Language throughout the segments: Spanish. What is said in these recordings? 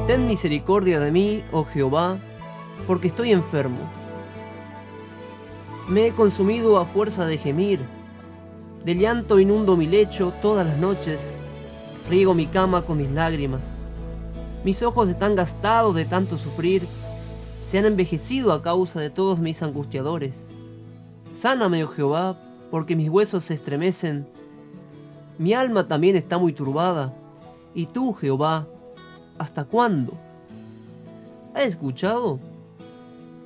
Ten misericordia de mí, oh Jehová, porque estoy enfermo. Me he consumido a fuerza de gemir, de llanto inundo mi lecho todas las noches, riego mi cama con mis lágrimas. Mis ojos están gastados de tanto sufrir, se han envejecido a causa de todos mis angustiadores. Sáname, oh Jehová, porque mis huesos se estremecen. Mi alma también está muy turbada. Y tú, Jehová, ¿hasta cuándo? ¿Has escuchado?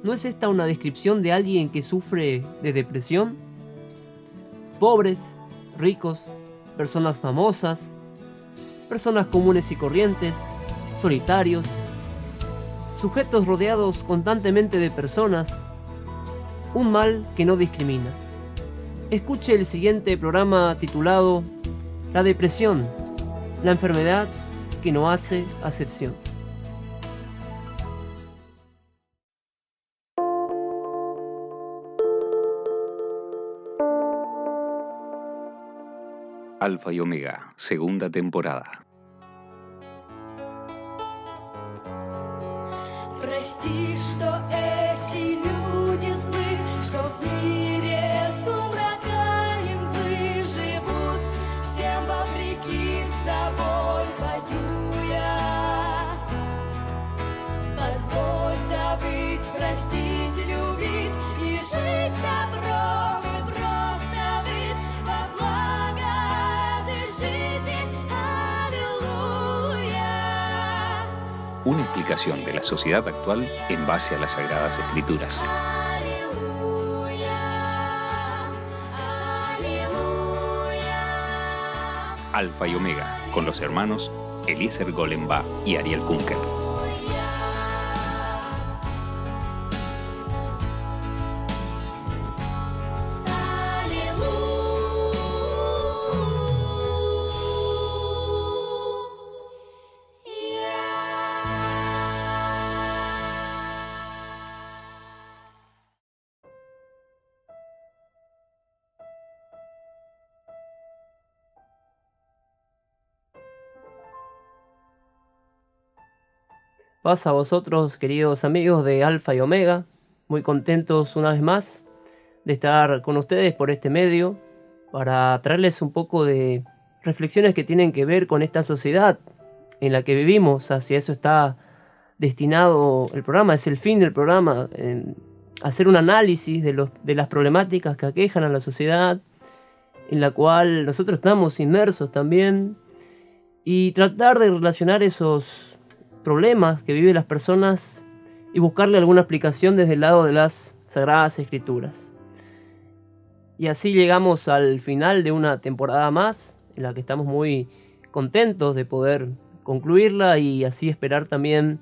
¿No es esta una descripción de alguien que sufre de depresión? Pobres, ricos, personas famosas, personas comunes y corrientes, solitarios, sujetos rodeados constantemente de personas, un mal que no discrimina. Escuche el siguiente programa titulado La depresión, la enfermedad que no hace acepción. Alfa y Omega, segunda temporada. Прости, что эти люди злы, что в мире сумрака им живут, всем вопреки собой воюя. Позволь забыть, простить, любить и жить добром и просто быть во благо этой жизни. Аллилуйя. Una explicación de la sociedad actual en base a las Sagradas Escrituras. Alfa y Omega, con los hermanos Eliezer Golemba y Ariel Kunkel. Paz a vosotros, queridos amigos de Alfa y Omega, muy contentos una vez más de estar con ustedes por este medio para traerles un poco de reflexiones que tienen que ver con esta sociedad en la que vivimos. Hacia eso está destinado el programa, es el fin del programa, hacer un análisis de las problemáticas que aquejan a la sociedad en la cual nosotros estamos inmersos también, y tratar de relacionar esos problemas que viven las personas y buscarle alguna explicación desde el lado de las Sagradas Escrituras. Y así llegamos al final de una temporada más, en la que estamos muy contentos de poder concluirla y así esperar también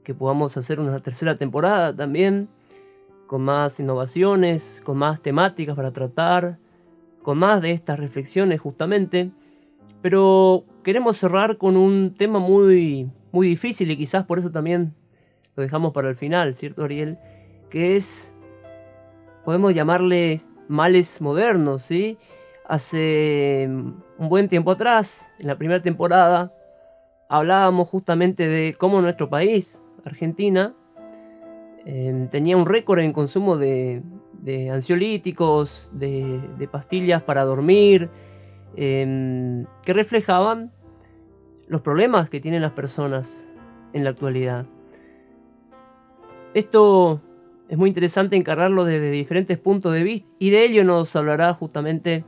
que podamos hacer una tercera temporada también, con más innovaciones, con más temáticas para tratar, con más de estas reflexiones justamente. Pero queremos cerrar con un tema muy difícil y quizás por eso también lo dejamos para el final, ¿cierto, Ariel? Que es, podemos llamarle males modernos, ¿sí? Hace un buen tiempo atrás, en la primera temporada, hablábamos justamente de cómo nuestro país, Argentina, tenía un récord en consumo de ansiolíticos, de pastillas para dormir, que reflejaban los problemas que tienen las personas en la actualidad. Esto es muy interesante encararlo desde diferentes puntos de vista, y de ello nos hablará justamente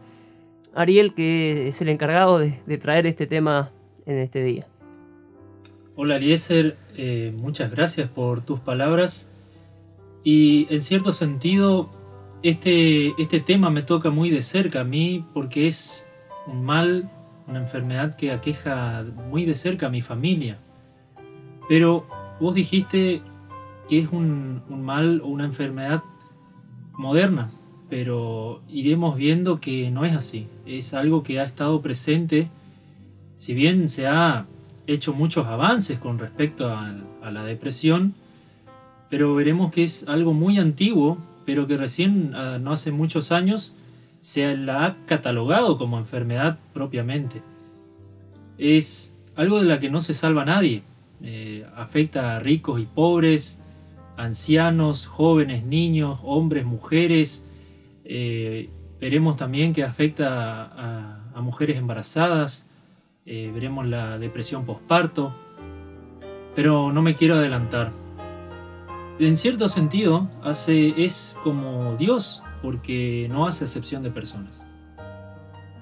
Ariel, que es el encargado de traer este tema en este día. Hola Eliezer, muchas gracias por tus palabras, y en cierto sentido este tema me toca muy de cerca a mí porque es un mal, una enfermedad que aqueja muy de cerca a mi familia. Pero vos dijiste que es un mal o una enfermedad moderna, pero iremos viendo que no es así. Es algo que ha estado presente, si bien se ha hecho muchos avances con respecto a la depresión, pero veremos que es algo muy antiguo, pero que recién, no hace muchos años, se la ha catalogado como enfermedad propiamente. Es algo de la que no se salva nadie. Afecta a ricos y pobres, ancianos, jóvenes, niños, hombres, mujeres. Veremos también que afecta a mujeres embarazadas. Veremos la depresión posparto. Pero no me quiero adelantar. En cierto sentido, es como Dios, porque no hace excepción de personas.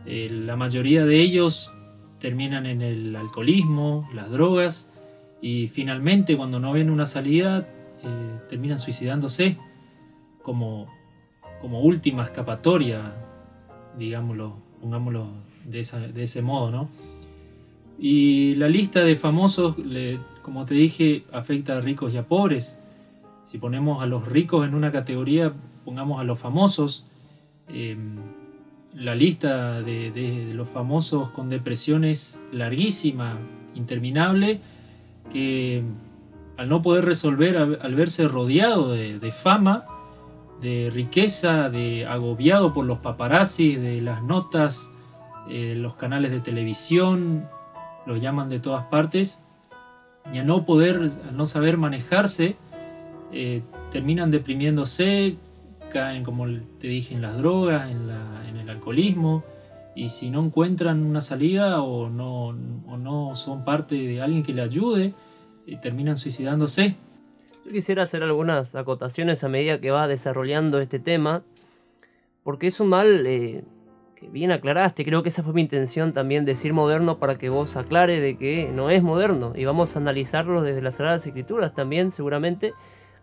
La mayoría de ellos terminan en el alcoholismo, las drogas, y finalmente, cuando no ven una salida, terminan suicidándose como última escapatoria, digámoslo, pongámoslo de ese modo, ¿no? Y la lista de famosos, como te dije, afecta a ricos y a pobres. Si ponemos a los ricos en una categoría, pongamos a los famosos. La lista de los famosos con depresión es larguísima, interminable, que al no poder resolver, al verse rodeado de fama, de riqueza, agobiado por los paparazzi, de las notas, los canales de televisión, los llaman de todas partes, y al no saber manejarse, terminan deprimiéndose, caen, como te dije, en las drogas, en el alcoholismo, y si no encuentran una salida o no son parte de alguien que le ayude, terminan suicidándose. Yo quisiera hacer algunas acotaciones a medida que va desarrollando este tema, porque es un mal que bien aclaraste. Creo que esa fue mi intención también, decir moderno, para que vos aclare de que no es moderno, y vamos a analizarlo desde las Sagradas Escrituras también, seguramente.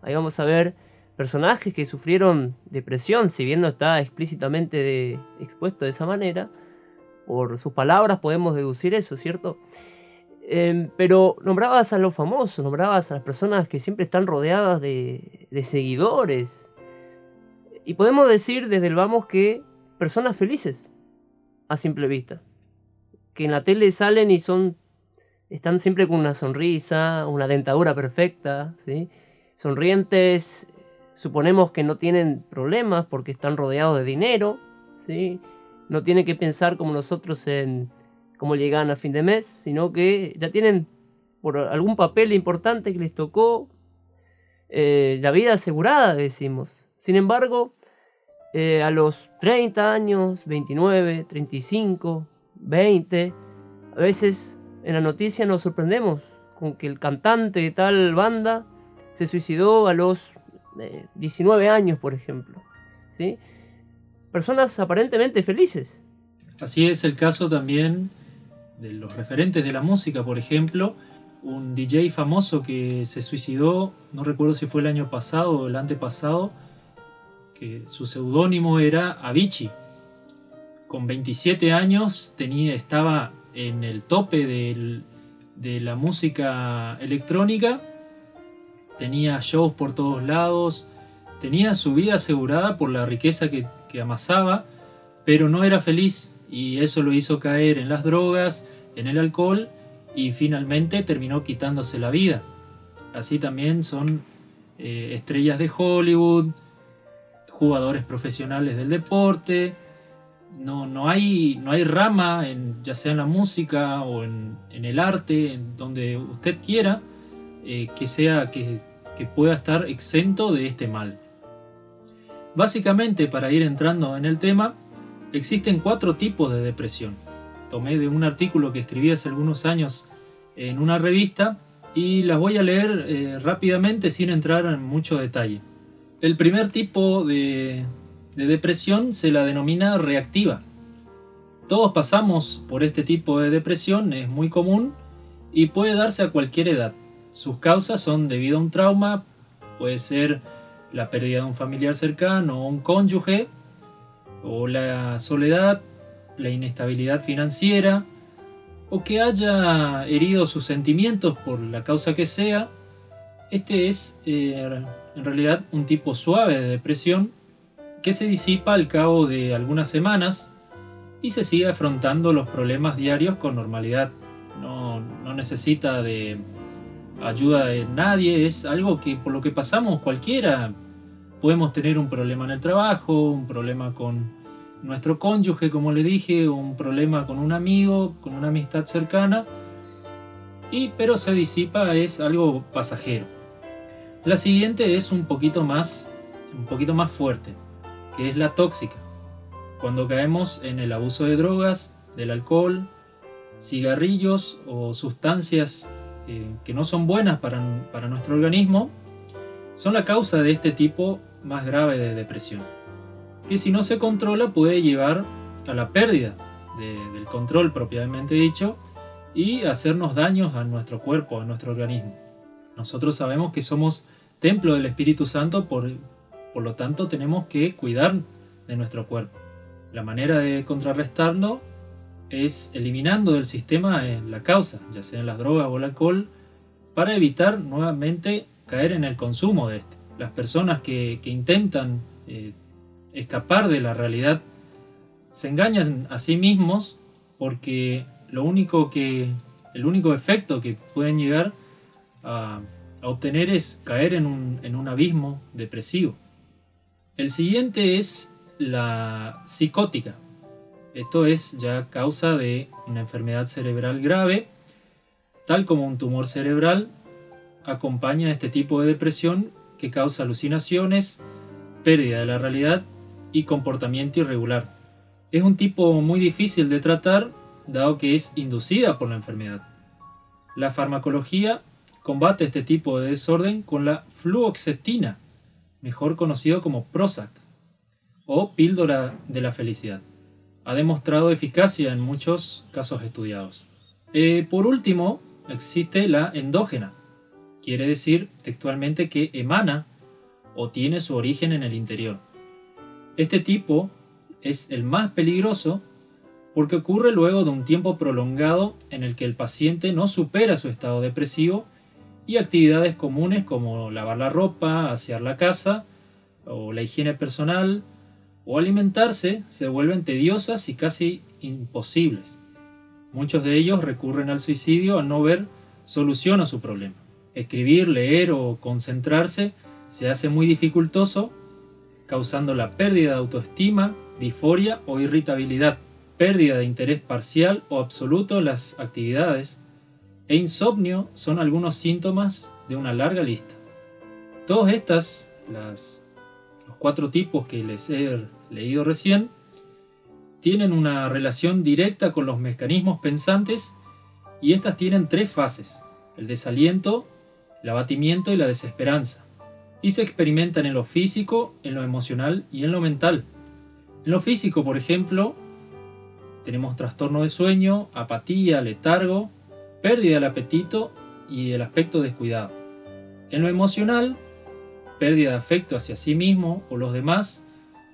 Ahí vamos a ver personajes que sufrieron depresión, si bien no está explícitamente expuesto de esa manera. Por sus palabras podemos deducir eso, ¿cierto? Pero nombrabas a los famosos, nombrabas a las personas que siempre están rodeadas de seguidores. Y podemos decir desde el vamos que personas felices, a simple vista. Que en la tele salen y están siempre con una sonrisa, una dentadura perfecta, ¿sí? Sonrientes, suponemos que no tienen problemas porque están rodeados de dinero, ¿sí? No tienen que pensar como nosotros en cómo llegan a fin de mes, sino que ya tienen por algún papel importante que les tocó la vida asegurada, decimos. Sin embargo, a los 30 años, 29, 35, 20, a veces en la noticia nos sorprendemos con que el cantante de tal banda se suicidó a los 19 años, por ejemplo, ¿sí? Personas aparentemente felices. Así es el caso también de los referentes de la música, por ejemplo, un DJ famoso que se suicidó, no recuerdo si fue el año pasado o el antepasado, que su seudónimo era Avicii. Con 27 años estaba en el tope de la música electrónica, tenía shows por todos lados, tenía su vida asegurada por la riqueza que amasaba, pero no era feliz, y eso lo hizo caer en las drogas, en el alcohol, y finalmente terminó quitándose la vida. Así también son estrellas de Hollywood, jugadores profesionales del deporte. No hay rama, ya sea en la música o en el arte, en donde usted quiera, que pueda estar exento de este mal. Básicamente, para ir entrando en el tema, existen 4 tipos de depresión. Tomé de un artículo que escribí hace algunos años en una revista y las voy a leer rápidamente sin entrar en mucho detalle. El primer tipo de depresión se la denomina reactiva. Todos pasamos por este tipo de depresión, es muy común y puede darse a cualquier edad. Sus causas son debido a un trauma, puede ser la pérdida de un familiar cercano o un cónyuge, o la soledad, la inestabilidad financiera, o que haya herido sus sentimientos por la causa que sea. Este es en realidad un tipo suave de depresión que se disipa al cabo de algunas semanas y se sigue afrontando los problemas diarios con normalidad. No necesita de ayuda de nadie, es algo que por lo que pasamos cualquiera. Podemos tener un problema en el trabajo, un problema con nuestro cónyuge, como le dije, un problema con un amigo, con una amistad cercana, pero se disipa, es algo pasajero. La siguiente es un poquito más fuerte, que es la tóxica. Cuando caemos en el abuso de drogas, del alcohol, cigarrillos o sustancias que no son buenas para nuestro organismo, son la causa de este tipo más grave de depresión, que si no se controla puede llevar a la pérdida del control propiamente dicho y hacernos daños a nuestro cuerpo, a nuestro organismo. Nosotros sabemos que somos templo del Espíritu Santo, por lo tanto tenemos que cuidar de nuestro cuerpo. La manera de contrarrestarlo es eliminando del sistema la causa, ya sean las drogas o el alcohol, para evitar nuevamente caer en el consumo de este. Las personas que intentan escapar de la realidad se engañan a sí mismos, porque el único efecto que pueden llegar a obtener es caer en un abismo depresivo. El siguiente es la psicótica. Esto es ya causa de una enfermedad cerebral grave, tal como un tumor cerebral. Acompaña este tipo de depresión que causa alucinaciones, pérdida de la realidad y comportamiento irregular. Es un tipo muy difícil de tratar, dado que es inducida por la enfermedad. La farmacología combate este tipo de desorden con la fluoxetina, mejor conocido como Prozac, o píldora de la felicidad. Ha demostrado eficacia en muchos casos estudiados. Por último, existe la endógena. Quiere decir textualmente que emana o tiene su origen en el interior. Este tipo es el más peligroso porque ocurre luego de un tiempo prolongado en el que el paciente no supera su estado depresivo y actividades comunes como lavar la ropa, asear la casa o la higiene personal o alimentarse se vuelven tediosas y casi imposibles. Muchos de ellos recurren al suicidio al no ver solución a su problema. Escribir, leer o concentrarse se hace muy dificultoso, causando la pérdida de autoestima, disforia o irritabilidad, pérdida de interés parcial o absoluto en las actividades, e insomnio son algunos síntomas de una larga lista. Todos los 4 tipos que les he leído recién, tienen una relación directa con los mecanismos pensantes, y estas tienen 3 fases: el desaliento, el abatimiento y la desesperanza, y se experimentan en lo físico, en lo emocional y en lo mental. En lo físico, por ejemplo, tenemos trastorno de sueño, apatía, letargo, pérdida del apetito y el aspecto descuidado. En lo emocional, pérdida de afecto hacia sí mismo o los demás,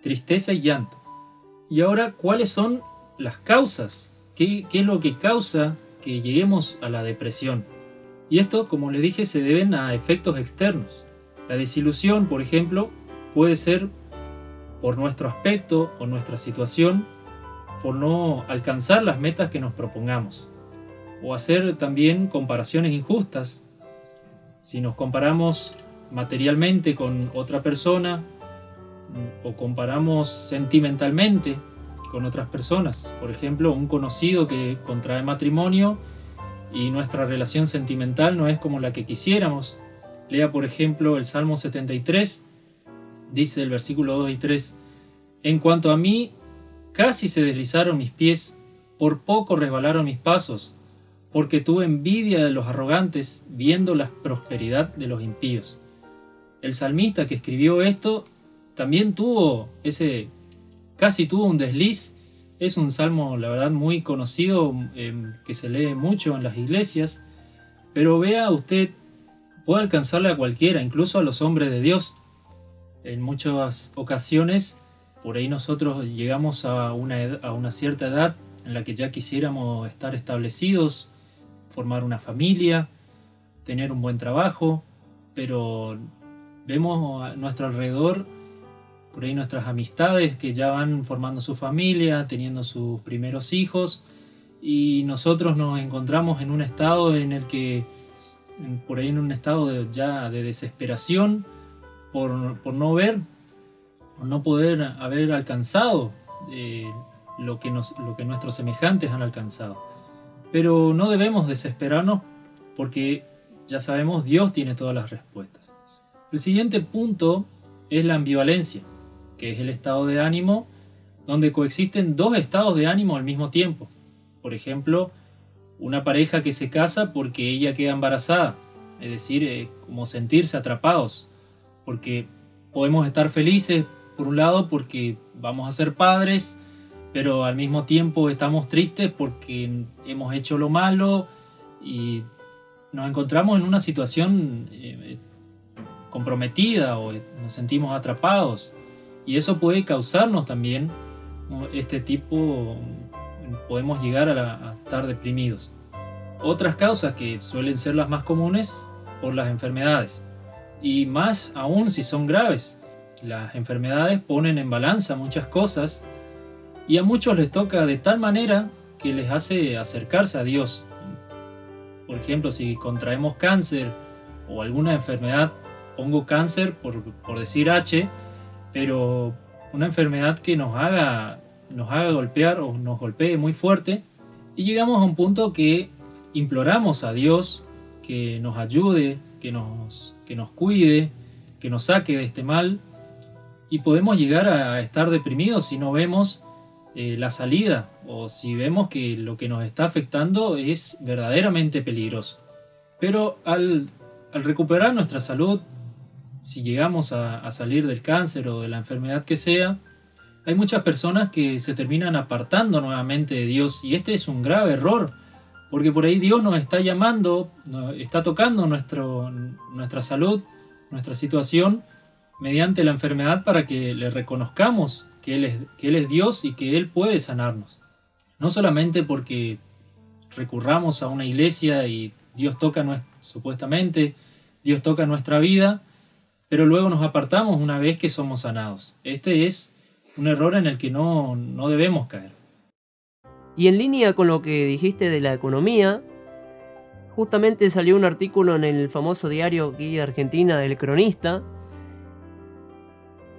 tristeza y llanto. Y ahora, ¿cuáles son las causas? ¿Qué es lo que causa que lleguemos a la depresión? Y esto, como les dije, se deben a efectos externos. La desilusión, por ejemplo, puede ser por nuestro aspecto o nuestra situación, por no alcanzar las metas que nos propongamos, o hacer también comparaciones injustas. Si nos comparamos materialmente con otra persona o comparamos sentimentalmente con otras personas, por ejemplo, un conocido que contrae matrimonio y nuestra relación sentimental no es como la que quisiéramos. Lea, por ejemplo, el Salmo 73, dice el versículo 2 y 3: En cuanto a mí, casi se deslizaron mis pies, por poco resbalaron mis pasos, porque tuve envidia de los arrogantes, viendo la prosperidad de los impíos. El salmista que escribió esto también casi tuvo un desliz. Es un salmo, la verdad, muy conocido, que se lee mucho en las iglesias, pero vea usted, puede alcanzarle a cualquiera, incluso a los hombres de Dios. En muchas ocasiones, por ahí nosotros llegamos a una cierta edad en la que ya quisiéramos estar establecidos, formar una familia, tener un buen trabajo, pero vemos a nuestro alrededor, por ahí nuestras amistades que ya van formando su familia, teniendo sus primeros hijos, y nosotros nos encontramos en un estado en el que, por ahí en un estado ya de desesperación, por no ver, por no poder haber alcanzado lo que nuestros semejantes han alcanzado. Pero no debemos desesperarnos porque ya sabemos, Dios tiene todas las respuestas. El siguiente punto es la ambivalencia, que es el estado de ánimo donde coexisten dos estados de ánimo al mismo tiempo. Por ejemplo, una pareja que se casa porque ella queda embarazada, es decir, como sentirse atrapados, porque podemos estar felices por un lado porque vamos a ser padres, pero al mismo tiempo estamos tristes porque hemos hecho lo malo y nos encontramos en una situación comprometida o nos sentimos atrapados, y eso puede causarnos también podemos llegar a estar deprimidos. Otras causas que suelen ser las más comunes por las enfermedades, y más aún si son graves. Las enfermedades ponen en balanza muchas cosas y a muchos les toca de tal manera que les hace acercarse a Dios. Por ejemplo, si contraemos cáncer o alguna enfermedad, pongo cáncer por decir H, pero una enfermedad que nos haga golpear o nos golpee muy fuerte, y llegamos a un punto que imploramos a Dios que nos ayude, que nos cuide, que nos saque de este mal, y podemos llegar a estar deprimidos si no vemos la salida, o si vemos que lo que nos está afectando es verdaderamente peligroso. Pero al recuperar nuestra salud, si llegamos a salir del cáncer o de la enfermedad que sea, hay muchas personas que se terminan apartando nuevamente de Dios, y este es un grave error, porque por ahí Dios nos está llamando, está tocando nuestra salud, nuestra situación, mediante la enfermedad, para que le reconozcamos que Él es Dios y que Él puede sanarnos. No solamente porque recurramos a una iglesia y Dios toca supuestamente Dios toca nuestra vida, pero luego nos apartamos una vez que somos sanados. Este es un error en el que no debemos caer. Y en línea con lo que dijiste de la economía, justamente salió un artículo en el famoso diario aquí de Argentina, El Cronista.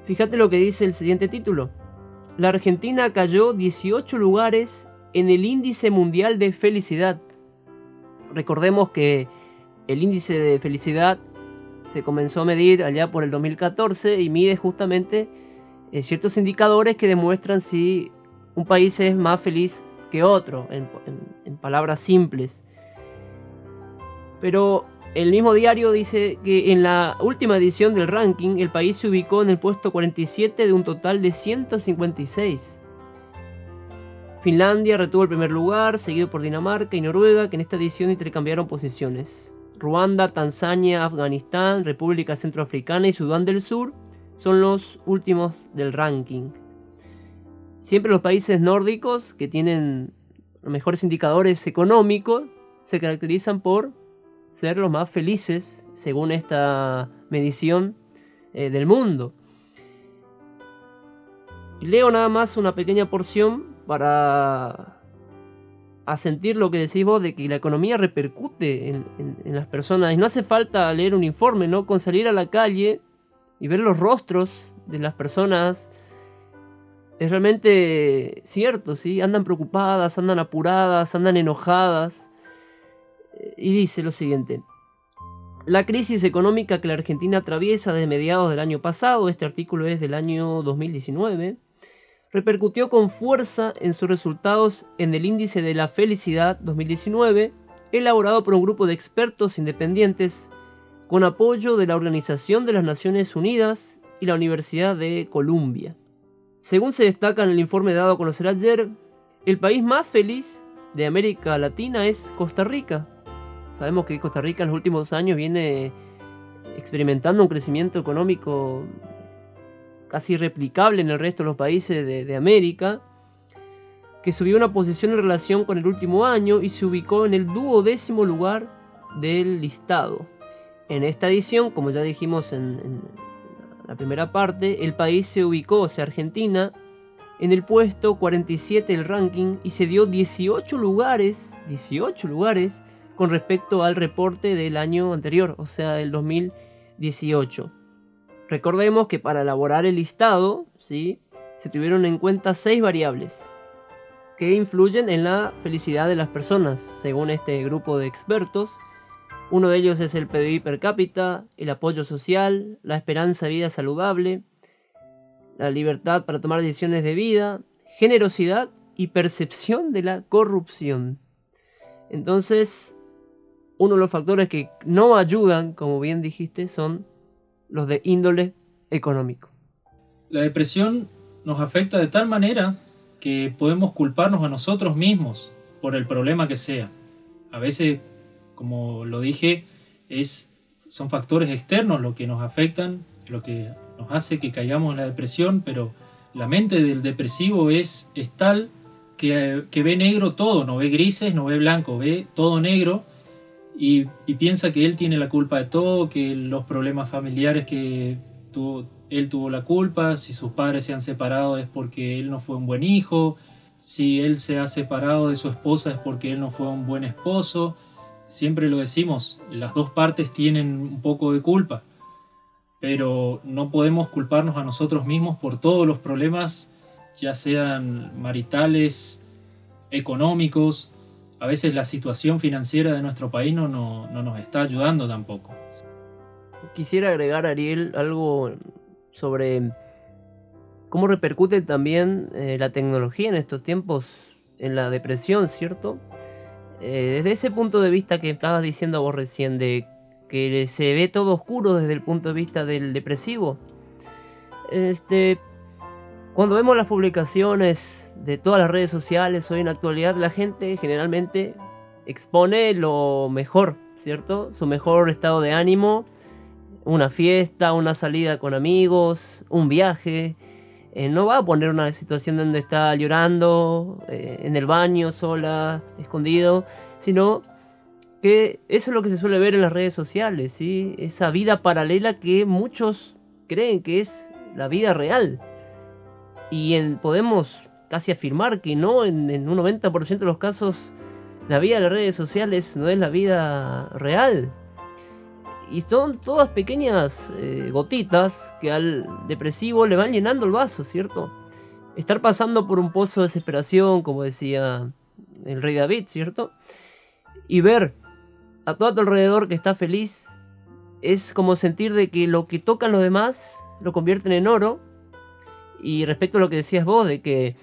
Fíjate lo que dice el siguiente título: la Argentina cayó 18 lugares en el índice mundial de felicidad. Recordemos que el índice de felicidad se comenzó a medir allá por el 2014 y mide justamente ciertos indicadores que demuestran si un país es más feliz que otro, en palabras simples. Pero el mismo diario dice que en la última edición del ranking el país se ubicó en el puesto 47 de un total de 156. Finlandia retuvo el primer lugar, seguido por Dinamarca y Noruega, que en esta edición intercambiaron posiciones. Ruanda, Tanzania, Afganistán, República Centroafricana y Sudán del Sur son los últimos del ranking. Siempre los países nórdicos, que tienen los mejores indicadores económicos, se caracterizan por ser los más felices según esta medición del mundo. Leo nada más una pequeña porción para sentir lo que decís vos, de que la economía repercute en las personas. Y no hace falta leer un informe, ¿no? Con salir a la calle y ver los rostros de las personas es realmente cierto, ¿sí? Andan preocupadas, andan apuradas, andan enojadas. Y dice lo siguiente: la crisis económica que la Argentina atraviesa desde mediados del año pasado, este artículo es del año 2019, repercutió con fuerza en sus resultados en el índice de la felicidad 2019, elaborado por un grupo de expertos independientes con apoyo de la Organización de las Naciones Unidas y la Universidad de Columbia. Según se destaca en el informe dado a conocer ayer, el país más feliz de América Latina es Costa Rica. Sabemos que Costa Rica en los últimos años viene experimentando un crecimiento económico casi irreplicable en el resto de los países de América, que subió una posición en relación con el último año y se ubicó en el 12º lugar del listado. En esta edición, como ya dijimos en la primera parte, el país se ubicó, o sea, Argentina, en el puesto 47 del ranking y se dio 18 lugares con respecto al reporte del año anterior, o sea, del 2018. Recordemos que para elaborar el listado, ¿sí?, se tuvieron en cuenta 6 variables que influyen en la felicidad de las personas, según este grupo de expertos. Uno de ellos es el PBI per cápita, el apoyo social, la esperanza de vida saludable, la libertad para tomar decisiones de vida, generosidad y percepción de la corrupción. Entonces, uno de los factores que no ayudan, como bien dijiste, son los de índole económico. La depresión nos afecta de tal manera que podemos culparnos a nosotros mismos por el problema que sea. A veces, como lo dije, son factores externos los que nos afectan, lo que nos hace que caigamos en la depresión, pero la mente del depresivo es tal que ve negro todo, no ve grises, no ve blanco, ve todo negro y piensa que él tiene la culpa de todo, que los problemas familiares que él tuvo la culpa, si sus padres se han separado es porque él no fue un buen hijo, si él se ha separado de su esposa es porque él no fue un buen esposo. Siempre lo decimos, las dos partes tienen un poco de culpa, pero no podemos culparnos a nosotros mismos por todos los problemas, ya sean maritales, económicos. A veces la situación financiera de nuestro país no nos está ayudando tampoco. Quisiera agregar, Ariel, algo sobre cómo repercute también la tecnología en estos tiempos en la depresión, ¿cierto? Desde ese punto de vista que estabas diciendo vos recién, de que se ve todo oscuro desde el punto de vista del depresivo. Cuando vemos las publicaciones de todas las redes sociales hoy en la actualidad, la gente generalmente expone lo mejor, ¿cierto? Su mejor estado de ánimo, una fiesta, una salida con amigos, un viaje. No va a poner una situación donde está llorando en el baño, sola, escondido, sino que eso es lo que se suele ver en las redes sociales, ¿sí? Esa vida paralela que muchos creen que es la vida real. Y podemos casi afirmar que no, en un 90% de los casos, la vida de las redes sociales no es la vida real. Y son todas pequeñas gotitas que al depresivo le van llenando el vaso, ¿cierto? Estar pasando por un pozo de desesperación, como decía el rey David, ¿cierto? Y ver a todo a tu alrededor que está feliz, es como sentir de que lo que tocan los demás lo convierten en oro. Y respecto a lo que decías vos, de que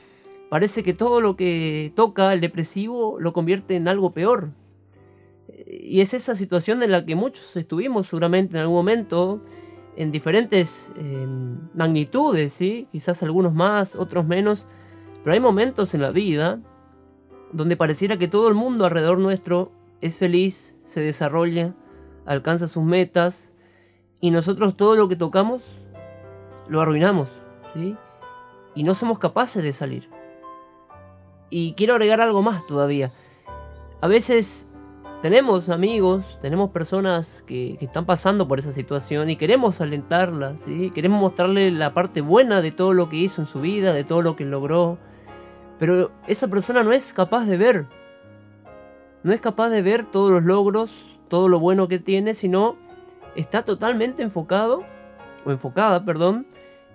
parece que todo lo que toca el depresivo lo convierte en algo peor. Y es esa situación en la que muchos estuvimos seguramente en algún momento, en diferentes magnitudes, ¿sí? Quizás algunos más, otros menos, pero hay momentos en la vida donde pareciera que todo el mundo alrededor nuestro es feliz, se desarrolla, alcanza sus metas, y nosotros todo lo que tocamos lo arruinamos, ¿sí? Y no somos capaces de salir. Y quiero agregar algo más todavía. A veces tenemos amigos, tenemos personas que están pasando por esa situación y queremos alentarlas, ¿sí? Queremos mostrarle la parte buena de todo lo que hizo en su vida, de todo lo que logró. Pero esa persona no es capaz de ver. No es capaz de ver todos los logros, todo lo bueno que tiene, sino está totalmente enfocado, o enfocada, perdón,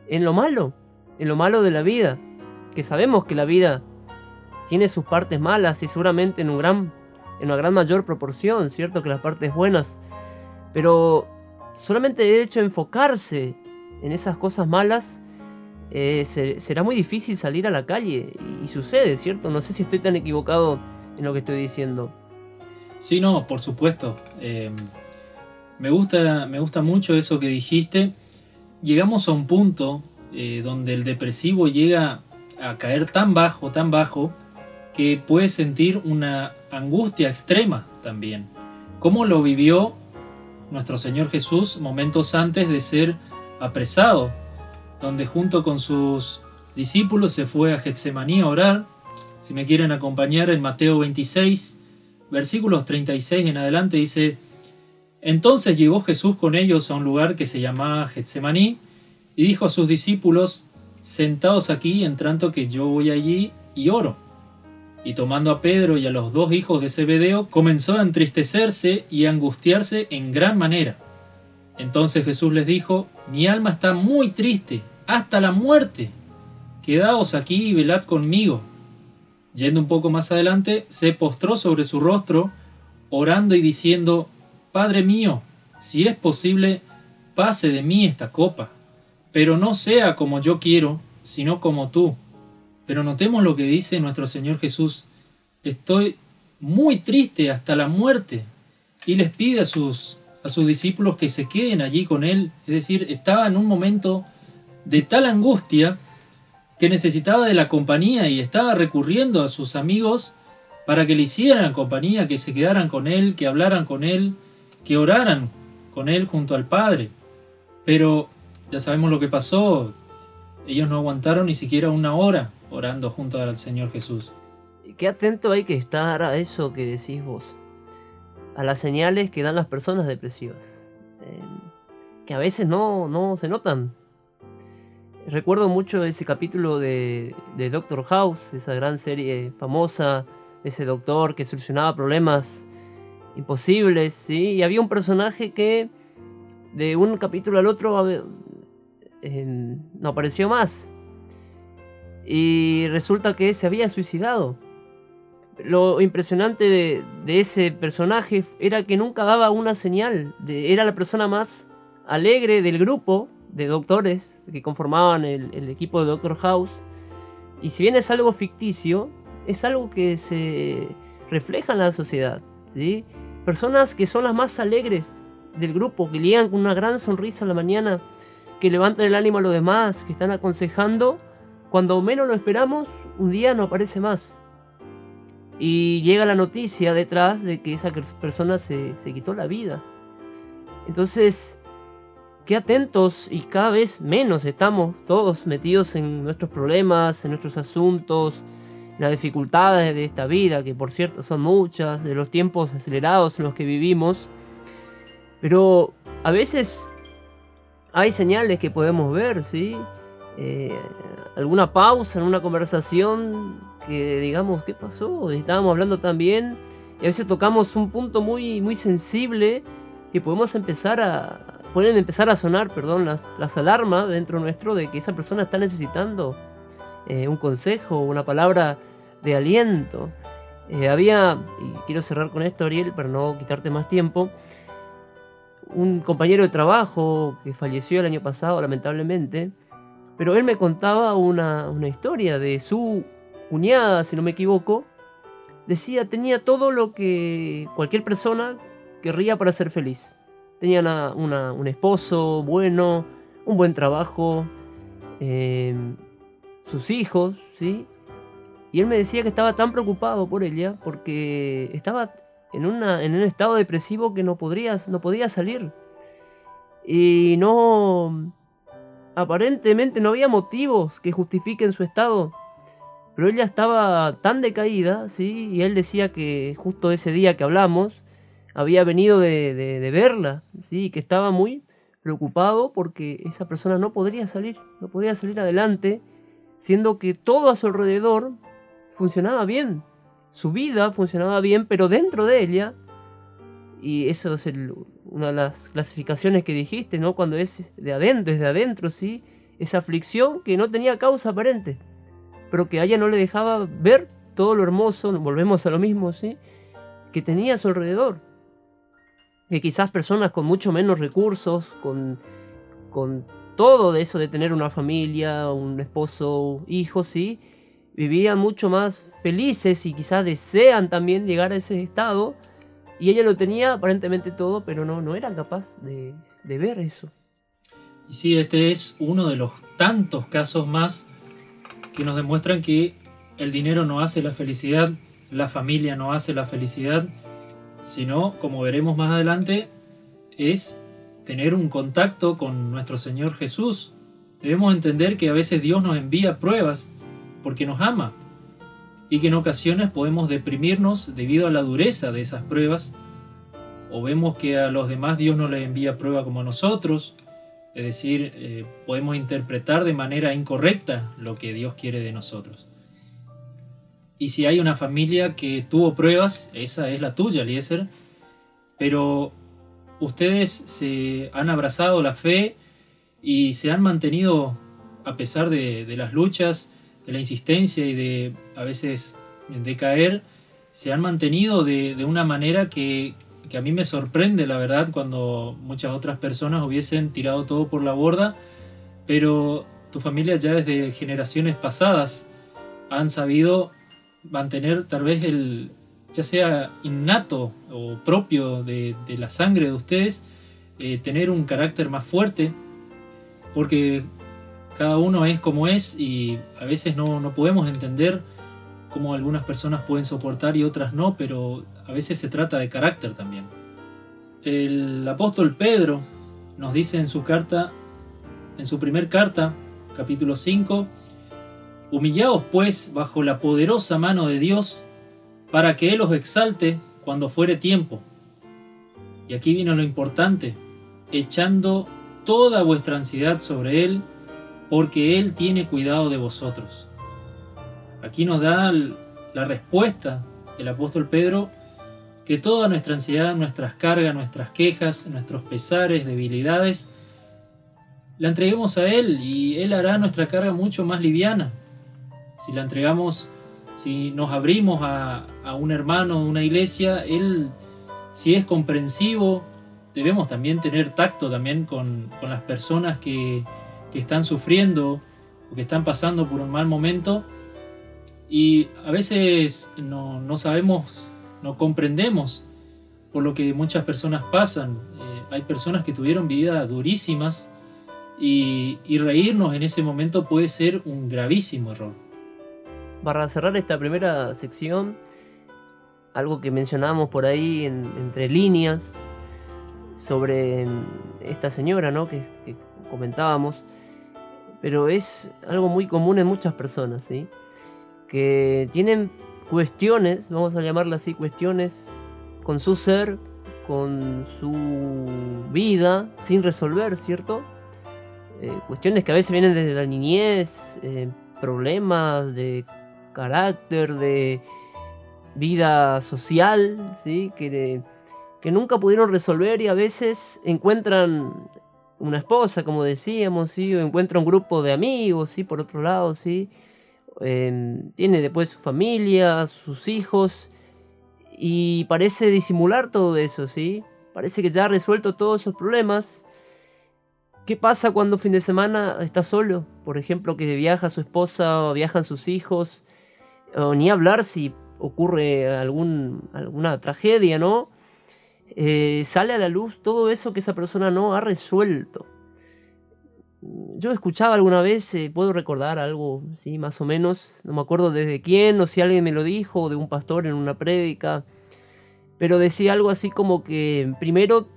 en lo malo de la vida. Que sabemos que la vida tiene sus partes malas y seguramente en una gran mayor proporción, ¿cierto? Que las partes buenas. Pero solamente el hecho de enfocarse en esas cosas malas, será muy difícil salir a la calle. Y sucede, ¿cierto? No sé si estoy tan equivocado en lo que estoy diciendo. Sí, no, por supuesto. Me gusta mucho eso que dijiste. Llegamos a un punto donde el depresivo llega a caer tan bajo, que puede sentir una angustia extrema también. ¿Cómo lo vivió nuestro Señor Jesús momentos antes de ser apresado? Donde junto con sus discípulos se fue a Getsemaní a orar. Si me quieren acompañar, en Mateo 26, versículos 36 en adelante, dice: Entonces llegó Jesús con ellos a un lugar que se llamaba Getsemaní, y dijo a sus discípulos: Sentaos aquí, en tanto que yo voy allí y oro. Y tomando a Pedro y a los 2 hijos de Zebedeo, comenzó a entristecerse y a angustiarse en gran manera. Entonces Jesús les dijo: Mi alma está muy triste, hasta la muerte. quedaos aquí y velad conmigo. Yendo un poco más adelante, se postró sobre su rostro, orando y diciendo: Padre mío, si es posible, pase de mí esta copa, pero no sea como yo quiero, sino como tú. Pero notemos lo que dice nuestro Señor Jesús: estoy muy triste hasta la muerte. Y les pide a sus discípulos que se queden allí con él. Es decir, estaba en un momento de tal angustia que necesitaba de la compañía y estaba recurriendo a sus amigos para que le hicieran compañía, que se quedaran con él, que hablaran con él, que oraran con él junto al Padre. Pero ya sabemos lo que pasó. Ellos no aguantaron ni siquiera una hora orando junto al Señor Jesús. Qué atento hay que estar a eso que decís vos, a las señales que dan las personas depresivas, que a veces no se notan. Recuerdo mucho ese capítulo de Doctor House, esa gran serie famosa, ese doctor que solucionaba problemas imposibles, ¿sí? Y había un personaje que de un capítulo al otro no apareció más. Y resulta que se había suicidado. Lo impresionante de ese personaje era que nunca daba una señal. Era la persona más alegre del grupo de doctores que conformaban el equipo de Doctor House. Y si bien es algo ficticio, es algo que se refleja en la sociedad, ¿sí? Personas que son las más alegres del grupo, que llegan con una gran sonrisa a la mañana, que levantan el ánimo a los demás, que están aconsejando. Cuando menos lo esperamos, un día no aparece más. Y llega la noticia detrás de que esa persona se quitó la vida. Entonces, qué atentos, y cada vez menos estamos todos metidos en nuestros problemas, en nuestros asuntos, en las dificultades de esta vida, que por cierto son muchas, de los tiempos acelerados en los que vivimos. Pero a veces hay señales que podemos ver, ¿sí? Alguna pausa en una conversación que digamos, ¿qué pasó? Estábamos hablando tan bien, y a veces tocamos un punto muy, muy sensible que pueden empezar a sonar, las alarmas dentro nuestro de que esa persona está necesitando un consejo, una palabra de aliento. Y quiero cerrar con esto, Ariel, para no quitarte más tiempo, un compañero de trabajo que falleció el año pasado, lamentablemente, pero él me contaba una historia de su cuñada, si no me equivoco. Decía, tenía todo lo que cualquier persona querría para ser feliz. Tenía un esposo bueno, un buen trabajo, sus hijos, ¿sí? Y él me decía que estaba tan preocupado por ella porque estaba en un estado depresivo que no podía salir. Y aparentemente no había motivos que justifiquen su estado. Pero ella estaba tan decaída, ¿sí? Y él decía que justo ese día que hablamos, había venido de verla, ¿sí? Y que estaba muy preocupado porque esa persona no podría salir adelante, siendo que todo a su alrededor funcionaba bien. Su vida funcionaba bien, pero dentro de ella, y eso es una de las clasificaciones que dijiste, ¿no? Cuando es de adentro, ¿sí? Esa aflicción que no tenía causa aparente, pero que a ella no le dejaba ver todo lo hermoso, volvemos a lo mismo, ¿sí? Que tenía a su alrededor. Que quizás personas con mucho menos recursos, con todo de eso de tener una familia, un esposo, hijos, ¿sí? Vivían mucho más felices y quizás desean también llegar a ese estado. Y ella lo tenía aparentemente todo, pero no era capaz de ver eso. Y sí, este es uno de los tantos casos más que nos demuestran que el dinero no hace la felicidad, la familia no hace la felicidad, sino, como veremos más adelante, es tener un contacto con nuestro Señor Jesús. Debemos entender que a veces Dios nos envía pruebas porque nos ama, y que en ocasiones podemos deprimirnos debido a la dureza de esas pruebas, o vemos que a los demás Dios no les envía prueba como a nosotros. Es decir, podemos interpretar de manera incorrecta lo que Dios quiere de nosotros. Y si hay una familia que tuvo pruebas, esa es la tuya, Eliezer, pero ustedes se han abrazado la fe y se han mantenido, a pesar de las luchas, la insistencia y de a veces de caer, se han mantenido de una manera que a mí me sorprende, la verdad, cuando muchas otras personas hubiesen tirado todo por la borda, pero tu familia ya desde generaciones pasadas han sabido mantener tal vez ya sea innato o propio de la sangre de ustedes, tener un carácter más fuerte, porque cada uno es como es y a veces no podemos entender cómo algunas personas pueden soportar y otras no, pero a veces se trata de carácter también. El apóstol Pedro nos dice en su primer carta, capítulo 5, humillaos pues bajo la poderosa mano de Dios, para que Él os exalte cuando fuere tiempo. Y aquí viene lo importante, echando toda vuestra ansiedad sobre Él, porque Él tiene cuidado de vosotros. Aquí nos da la respuesta el apóstol Pedro, que toda nuestra ansiedad, nuestras cargas, nuestras quejas, nuestros pesares, debilidades, la entreguemos a Él y Él hará nuestra carga mucho más liviana. Si la entregamos, si nos abrimos a un hermano, a una iglesia, Él, si es comprensivo, debemos también tener tacto también con las personas que están sufriendo o que están pasando por un mal momento, y a veces no sabemos, no comprendemos por lo que muchas personas pasan. Hay personas que tuvieron vidas durísimas y reírnos en ese momento puede ser un gravísimo error. Para cerrar esta primera sección, algo que mencionábamos por ahí entre líneas sobre esta señora, ¿no? que comentábamos, pero es algo muy común en muchas personas, ¿sí? Que tienen cuestiones, vamos a llamarlas así, cuestiones con su ser, con su vida, sin resolver, ¿cierto? Cuestiones que a veces vienen desde la niñez, problemas de carácter, de vida social, ¿sí? Que nunca pudieron resolver, y a veces encuentran una esposa, como decíamos, ¿sí? O encuentran un grupo de amigos, ¿sí? Por otro lado, ¿sí? Tiene después su familia, sus hijos, y parece disimular todo eso, ¿sí? Parece que ya ha resuelto todos esos problemas. ¿Qué pasa cuando fin de semana está solo? Por ejemplo, que viaja su esposa o viajan sus hijos, o ni hablar si ocurre alguna tragedia, ¿no? Sale a la luz todo eso que esa persona no ha resuelto. Yo escuchaba alguna vez, puedo recordar algo, sí, más o menos, no me acuerdo desde quién, o si alguien me lo dijo, o de un pastor en una prédica, pero decía algo así como que primero,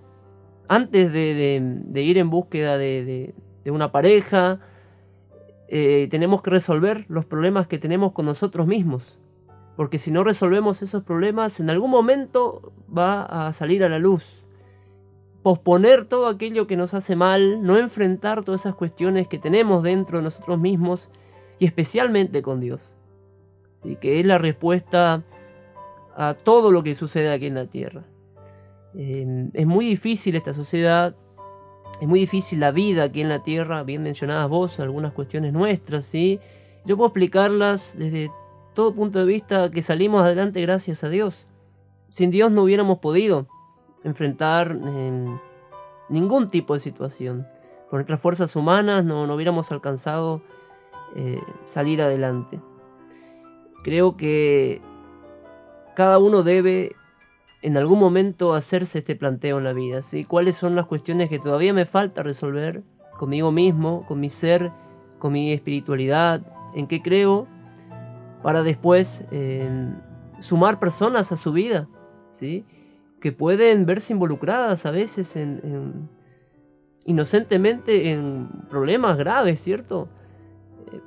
antes de ir en búsqueda de una pareja, tenemos que resolver los problemas que tenemos con nosotros mismos, porque si no resolvemos esos problemas, en algún momento va a salir a la luz. Posponer todo aquello que nos hace mal, no enfrentar todas esas cuestiones que tenemos dentro de nosotros mismos, y especialmente con Dios, ¿sí? Que es la respuesta a todo lo que sucede aquí en la tierra. Es muy difícil esta sociedad, es muy difícil la vida aquí en la tierra, bien mencionadas vos, algunas cuestiones nuestras, ¿sí? Yo puedo explicarlas desde todo punto de vista, que salimos adelante gracias a Dios. Sin Dios no hubiéramos podido enfrentar ningún tipo de situación. Con nuestras fuerzas humanas no hubiéramos alcanzado salir adelante. Creo que cada uno debe en algún momento hacerse este planteo en la vida, ¿sí? ¿Cuáles son las cuestiones que todavía me falta resolver conmigo mismo, con mi ser, con mi espiritualidad, en qué creo, para después sumar personas a su vida, ¿sí? Que pueden verse involucradas a veces inocentemente en problemas graves, ¿cierto?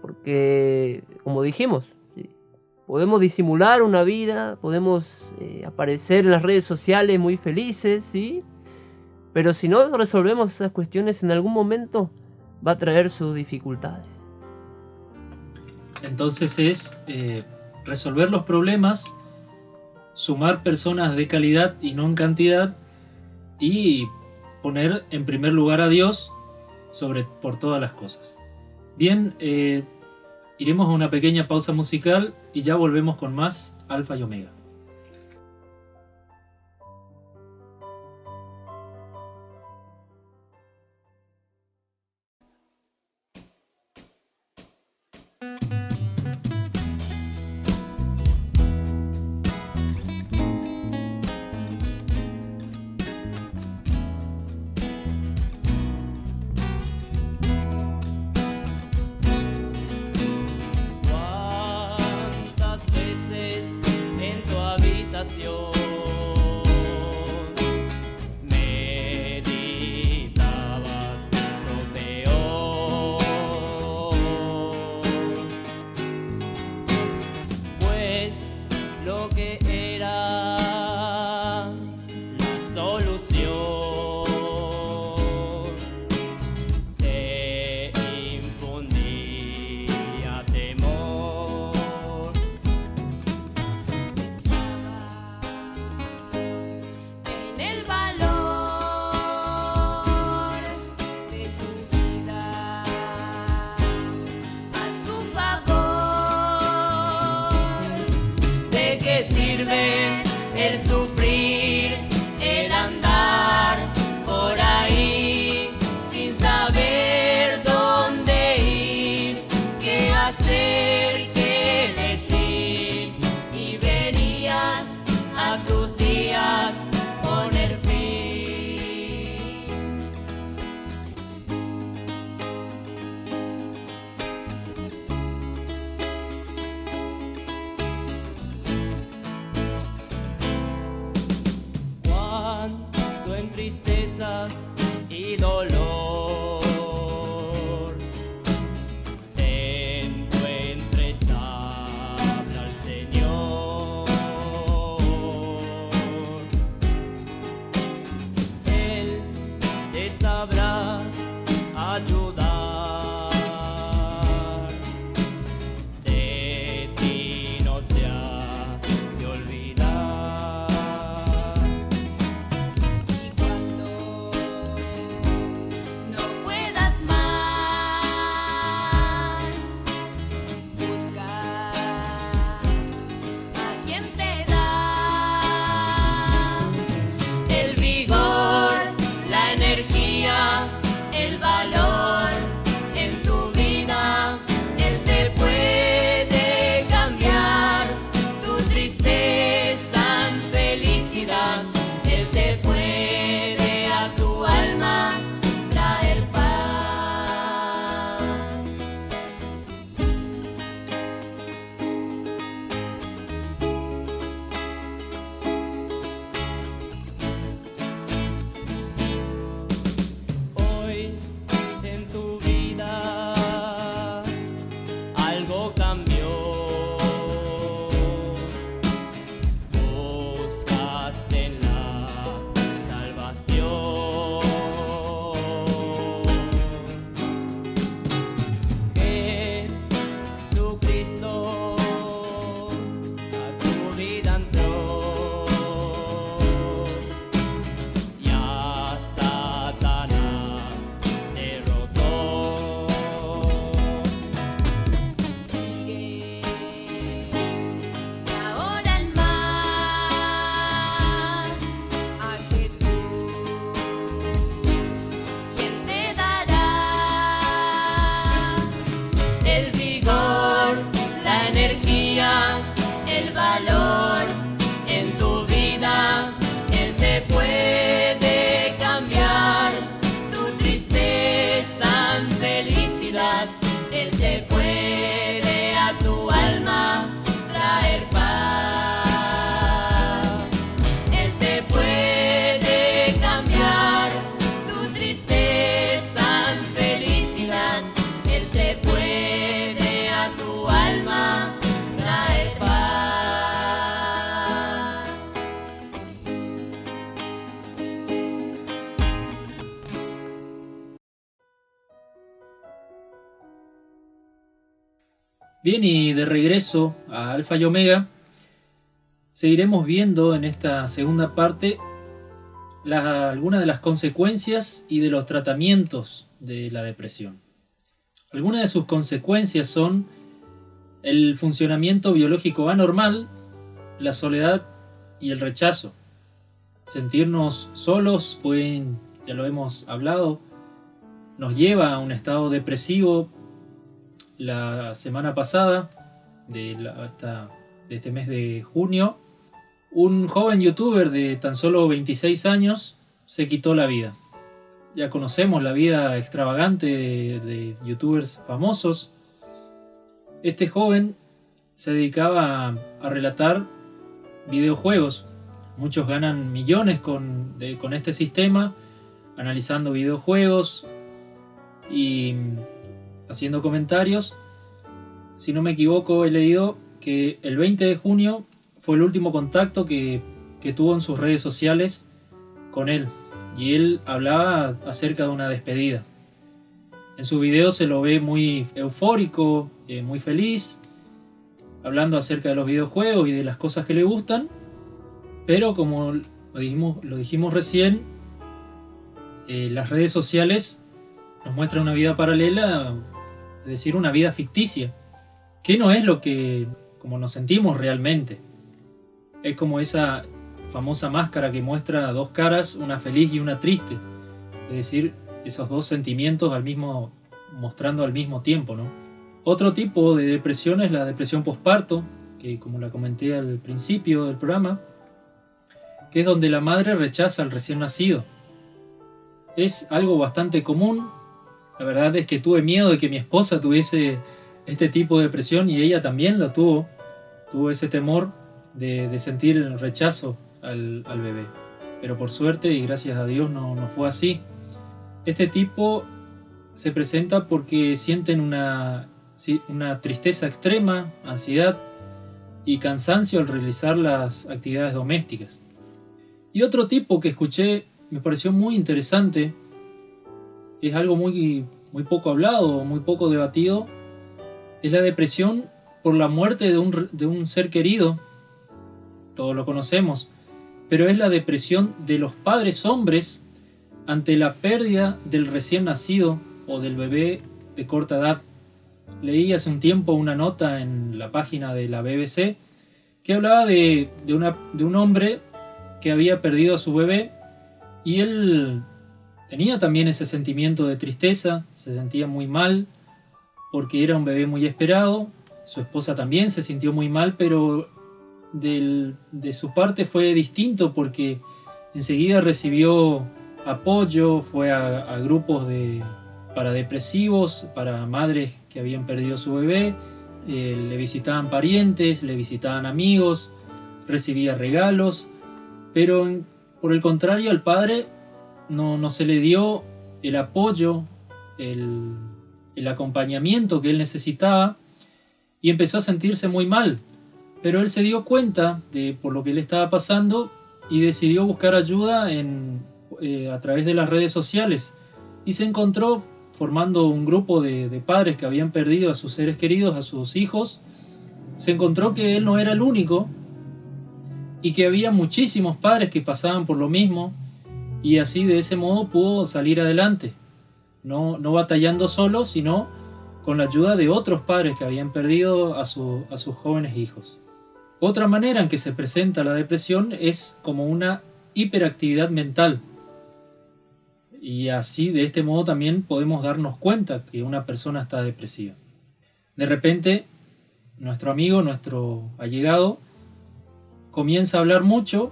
Porque, como dijimos, ¿sí? Podemos disimular una vida, podemos aparecer en las redes sociales muy felices, ¿sí? Pero si no resolvemos esas cuestiones, en algún momento va a traer sus dificultades. Entonces es resolver los problemas, sumar personas de calidad y no en cantidad, y poner en primer lugar a Dios por todas las cosas. Bien, Iremos a una pequeña pausa musical y ya volvemos con más Alfa y Omega. ¿Cuántas veces en tu habitación meditabas lo peor? Pues lo que era la solución te infundía temor. En el valor de tu vida, a su favor. ¿De qué sirve el sufrir, el andar por ahí sin saber dónde ir, qué hacer, qué decir? Y venías a tus días poner fin. Cuánto en tristezas y dolor te encuentres, habla al Señor. Él te sabrá ayudar, de ti no se ha de olvidar. Y cuando no puedas más, busca a quien te da el vigor, la energía, el valor en tu vida. Él te puede cambiar tu tristeza en felicidad. Él te puede a tu alma traer paz. Hoy en tu vida algo cambió. Buscaste en la salvación. Jesucristo a tu vida entró y a Satanás derrotó. Sigue ahora el más a Jesús, quien te dará el vigor, la energía, el valor en tu vida. Él te puede cambiar tu tristeza en felicidad. Él te puede a tu alma traer paz. Él te puede cambiar tu tristeza en felicidad. Él te puede a tu alma traer paz. Bien, y de regreso a Alfa y Omega, seguiremos viendo en esta segunda parte algunas de las consecuencias y de los tratamientos de la depresión. Algunas de sus consecuencias son el funcionamiento biológico anormal, la soledad y el rechazo. Sentirnos solos, ya lo hemos hablado, nos lleva a un estado depresivo. La semana pasada, de este mes de junio, un joven youtuber de tan solo 26 años se quitó la vida. Ya conocemos la vida extravagante de youtubers famosos. Este joven se dedicaba a relatar videojuegos. Muchos ganan millones con este sistema, analizando videojuegos y haciendo comentarios. Si no me equivoco, he leído que el 20 de junio fue el último contacto que tuvo en sus redes sociales con él. Y él hablaba acerca de una despedida. En sus videos se lo ve muy eufórico, muy feliz, hablando acerca de los videojuegos y de las cosas que le gustan. Pero como lo dijimos recién, las redes sociales nos muestran una vida paralela, es decir, una vida ficticia, que no es como nos sentimos realmente. Es como esa famosa máscara que muestra dos caras, una feliz y una triste. Es decir, esos dos sentimientos mostrando al mismo tiempo, ¿no? Otro tipo de depresión es la depresión posparto, que como la comenté al principio del programa, que es donde la madre rechaza al recién nacido. Es algo bastante común. La verdad es que tuve miedo de que mi esposa tuviese este tipo de depresión, y ella también lo tuvo. Tuvo ese temor de sentir el rechazo al bebé. Pero por suerte y gracias a Dios no fue así. Este tipo se presenta porque sienten una tristeza extrema, ansiedad y cansancio al realizar las actividades domésticas. Y otro tipo que escuché, me pareció muy interesante, es algo muy poco hablado, muy poco debatido, es la depresión por la muerte de un ser querido. Todos lo conocemos, pero es la depresión de los padres hombres ante la pérdida del recién nacido o del bebé de corta edad. Leí hace un tiempo una nota en la página de la BBC que hablaba de un hombre que había perdido a su bebé, y él tenía también ese sentimiento de tristeza, se sentía muy mal porque era un bebé muy esperado. Su esposa también se sintió muy mal, pero de su parte fue distinto porque enseguida recibió apoyo, fue a grupos para depresivos, para madres que habían perdido su bebé, le visitaban parientes, le visitaban amigos, recibía regalos, pero por el contrario al padre no se le dio el apoyo, el acompañamiento que él necesitaba, y empezó a sentirse muy mal. Pero él se dio cuenta por lo que le estaba pasando y decidió buscar ayuda a través de las redes sociales, y se encontró formando un grupo de padres que habían perdido a sus seres queridos, a sus hijos. Se encontró que él no era el único y que había muchísimos padres que pasaban por lo mismo, y así de ese modo pudo salir adelante, no batallando solo, sino con la ayuda de otros padres que habían perdido a sus jóvenes hijos. Otra manera en que se presenta la depresión es como una hiperactividad mental. Y así, de este modo, también podemos darnos cuenta que una persona está depresiva. De repente, nuestro amigo, nuestro allegado, comienza a hablar mucho,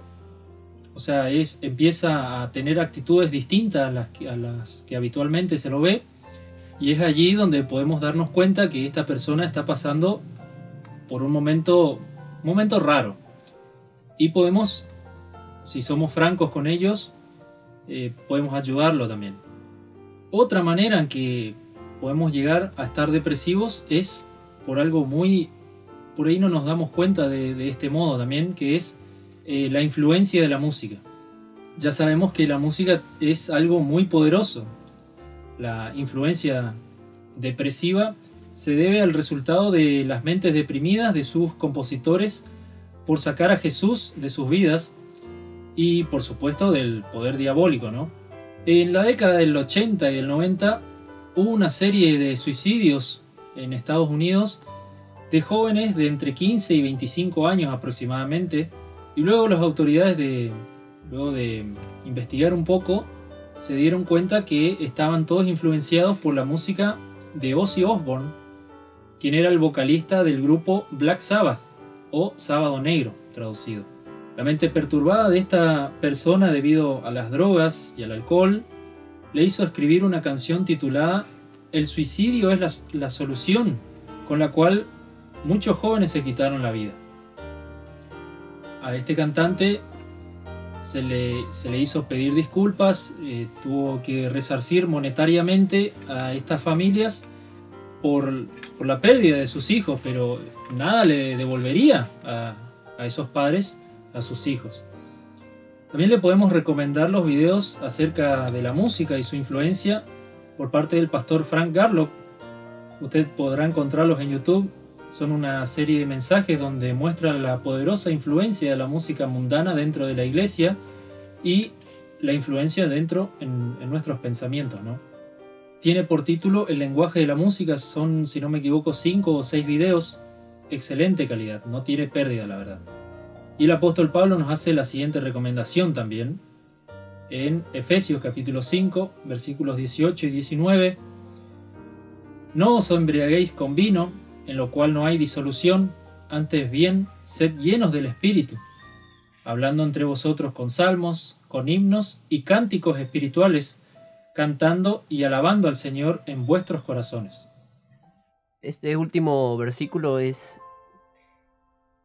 o sea, empieza a tener actitudes distintas a las que habitualmente se lo ve, y es allí donde podemos darnos cuenta que esta persona está pasando por un momento raro. Y podemos, si somos francos con ellos, podemos ayudarlo también. Otra manera en que podemos llegar a estar depresivos es por algo por ahí no nos damos cuenta de este modo también, que es la influencia de la música. Ya sabemos que la música es algo muy poderoso. La influencia depresiva se debe al resultado de las mentes deprimidas de sus compositores por sacar a Jesús de sus vidas, y por supuesto del poder diabólico, ¿no? En la década del 80 y del 90 hubo una serie de suicidios en Estados Unidos de jóvenes de entre 15 y 25 años aproximadamente, y luego las autoridades, luego de investigar un poco, se dieron cuenta que estaban todos influenciados por la música de Ozzy Osbourne, quien era el vocalista del grupo Black Sabbath, o Sábado Negro, traducido. La mente perturbada de esta persona debido a las drogas y al alcohol le hizo escribir una canción titulada El suicidio es la solución, con la cual muchos jóvenes se quitaron la vida. A este cantante se le hizo pedir disculpas, tuvo que resarcir monetariamente a estas familias por la pérdida de sus hijos, pero nada le devolvería a esos padres a sus hijos. También le podemos recomendar los videos acerca de la música y su influencia por parte del pastor Frank Garlock. Usted podrá encontrarlos en YouTube. Son una serie de mensajes donde muestran la poderosa influencia de la música mundana dentro de la iglesia y la influencia dentro en nuestros pensamientos, ¿no? Tiene por título El lenguaje de la música. Son, si no me equivoco, 5 o 6 videos. Excelente calidad, no tiene pérdida, la verdad. Y el apóstol Pablo nos hace la siguiente recomendación también. En Efesios capítulo 5, versículos 18 y 19. No os embriaguéis con vino, en lo cual no hay disolución, antes bien, sed llenos del Espíritu, hablando entre vosotros con salmos, con himnos y cánticos espirituales, cantando y alabando al Señor en vuestros corazones. Este último versículo es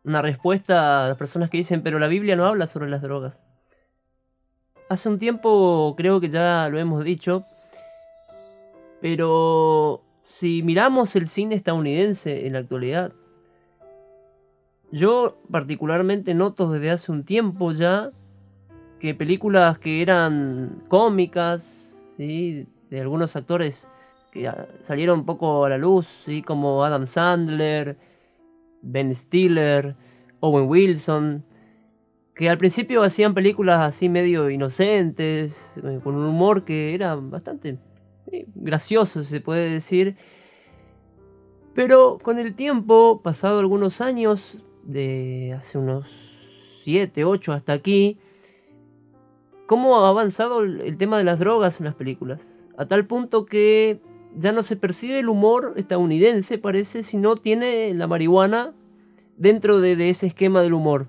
una respuesta a las personas que dicen, pero la Biblia no habla sobre las drogas. Hace un tiempo creo que ya lo hemos dicho, pero si miramos el cine estadounidense en la actualidad, yo particularmente noto desde hace un tiempo ya que películas que eran cómicas, ¿sí?, de algunos actores que salieron un poco a la luz, ¿sí?, como Adam Sandler, Ben Stiller, Owen Wilson, que al principio hacían películas así medio inocentes, con un humor que era bastante gracioso, se puede decir. Pero con el tiempo, pasado algunos años, de hace unos 7, 8 hasta aquí, cómo ha avanzado el tema de las drogas en las películas. A tal punto que ya no se percibe el humor estadounidense, parece, sino tiene la marihuana dentro de ese esquema del humor.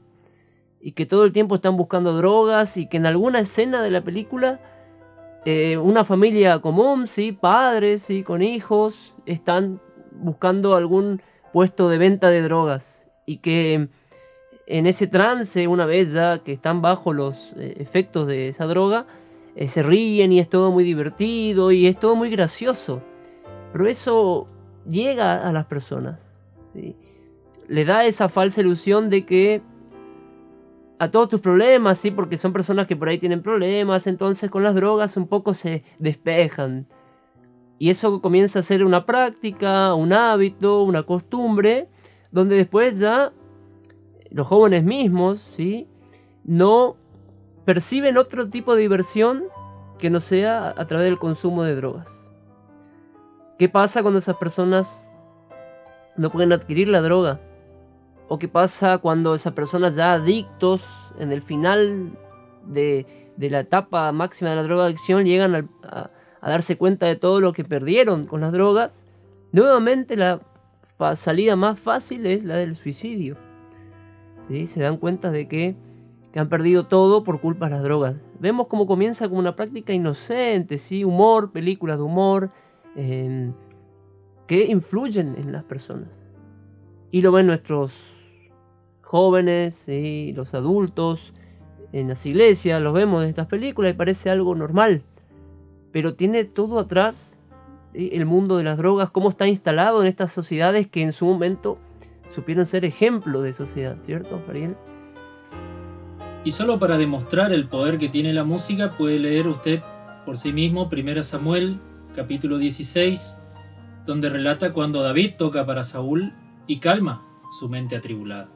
Y que todo el tiempo están buscando drogas y que en alguna escena de la película una familia común, ¿sí?, padres, ¿sí?, con hijos, están buscando algún puesto de venta de drogas. Y que en ese trance, una vez ya que están bajo los efectos de esa droga, se ríen y es todo muy divertido y es todo muy gracioso. Pero eso llega a las personas, ¿sí? Le da esa falsa ilusión de que a todos tus problemas, ¿sí?, porque son personas que por ahí tienen problemas, entonces con las drogas un poco se despejan. Y eso comienza a ser una práctica, un hábito, una costumbre, donde después ya los jóvenes mismos, ¿sí?, no perciben otro tipo de diversión que no sea a través del consumo de drogas. ¿Qué pasa cuando esas personas no pueden adquirir la droga? ¿O qué pasa cuando esas personas ya adictos en el final de la etapa máxima de la drogadicción llegan a darse cuenta de todo lo que perdieron con las drogas? Nuevamente la salida más fácil es la del suicidio, ¿sí? Se dan cuenta de que han perdido todo por culpa de las drogas. Vemos cómo comienza como una práctica inocente, ¿sí?, humor, películas de humor, que influyen en las personas. Y lo ven nuestros jóvenes y los adultos en las iglesias, los vemos en estas películas y parece algo normal, pero tiene todo atrás, ¿sí?, el mundo de las drogas, cómo está instalado en estas sociedades que en su momento supieron ser ejemplo de sociedad, ¿cierto, Ariel? Y solo para demostrar el poder que tiene la música, puede leer usted por sí mismo 1 Samuel capítulo 16, donde relata cuando David toca para Saúl y calma su mente atribulada.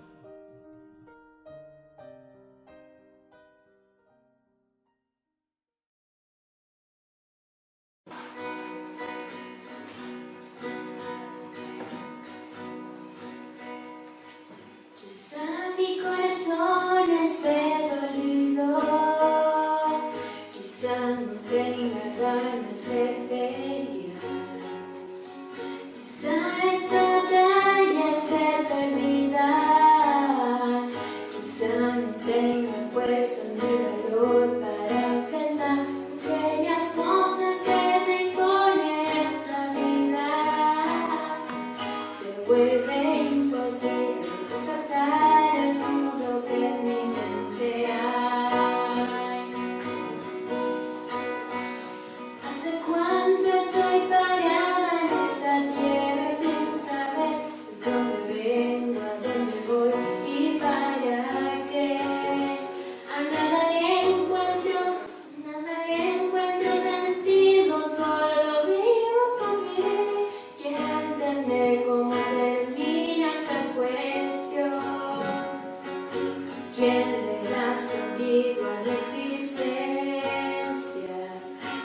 quien le da sentido a la existencia.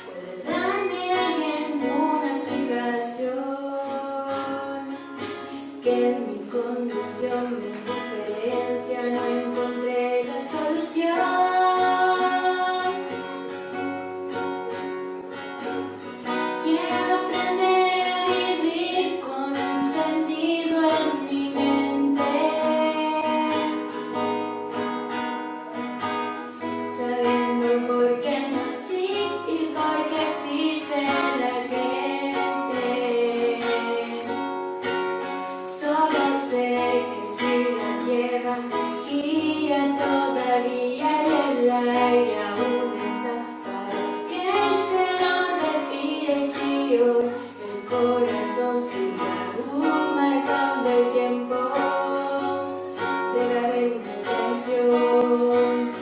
¿Puede darme alguien una explicación? Que en mi condición de indiferencia no encontré la solución. Quiero aprender a vivir con un sentido en mi mente, sabiendo por qué nací y por qué existe la gente. Solo sé que si la tierra gira todavía y el aire aún está para que el que lo respire, y si hoy el corazón sigue aún marcando el tiempo, debe haber una intención.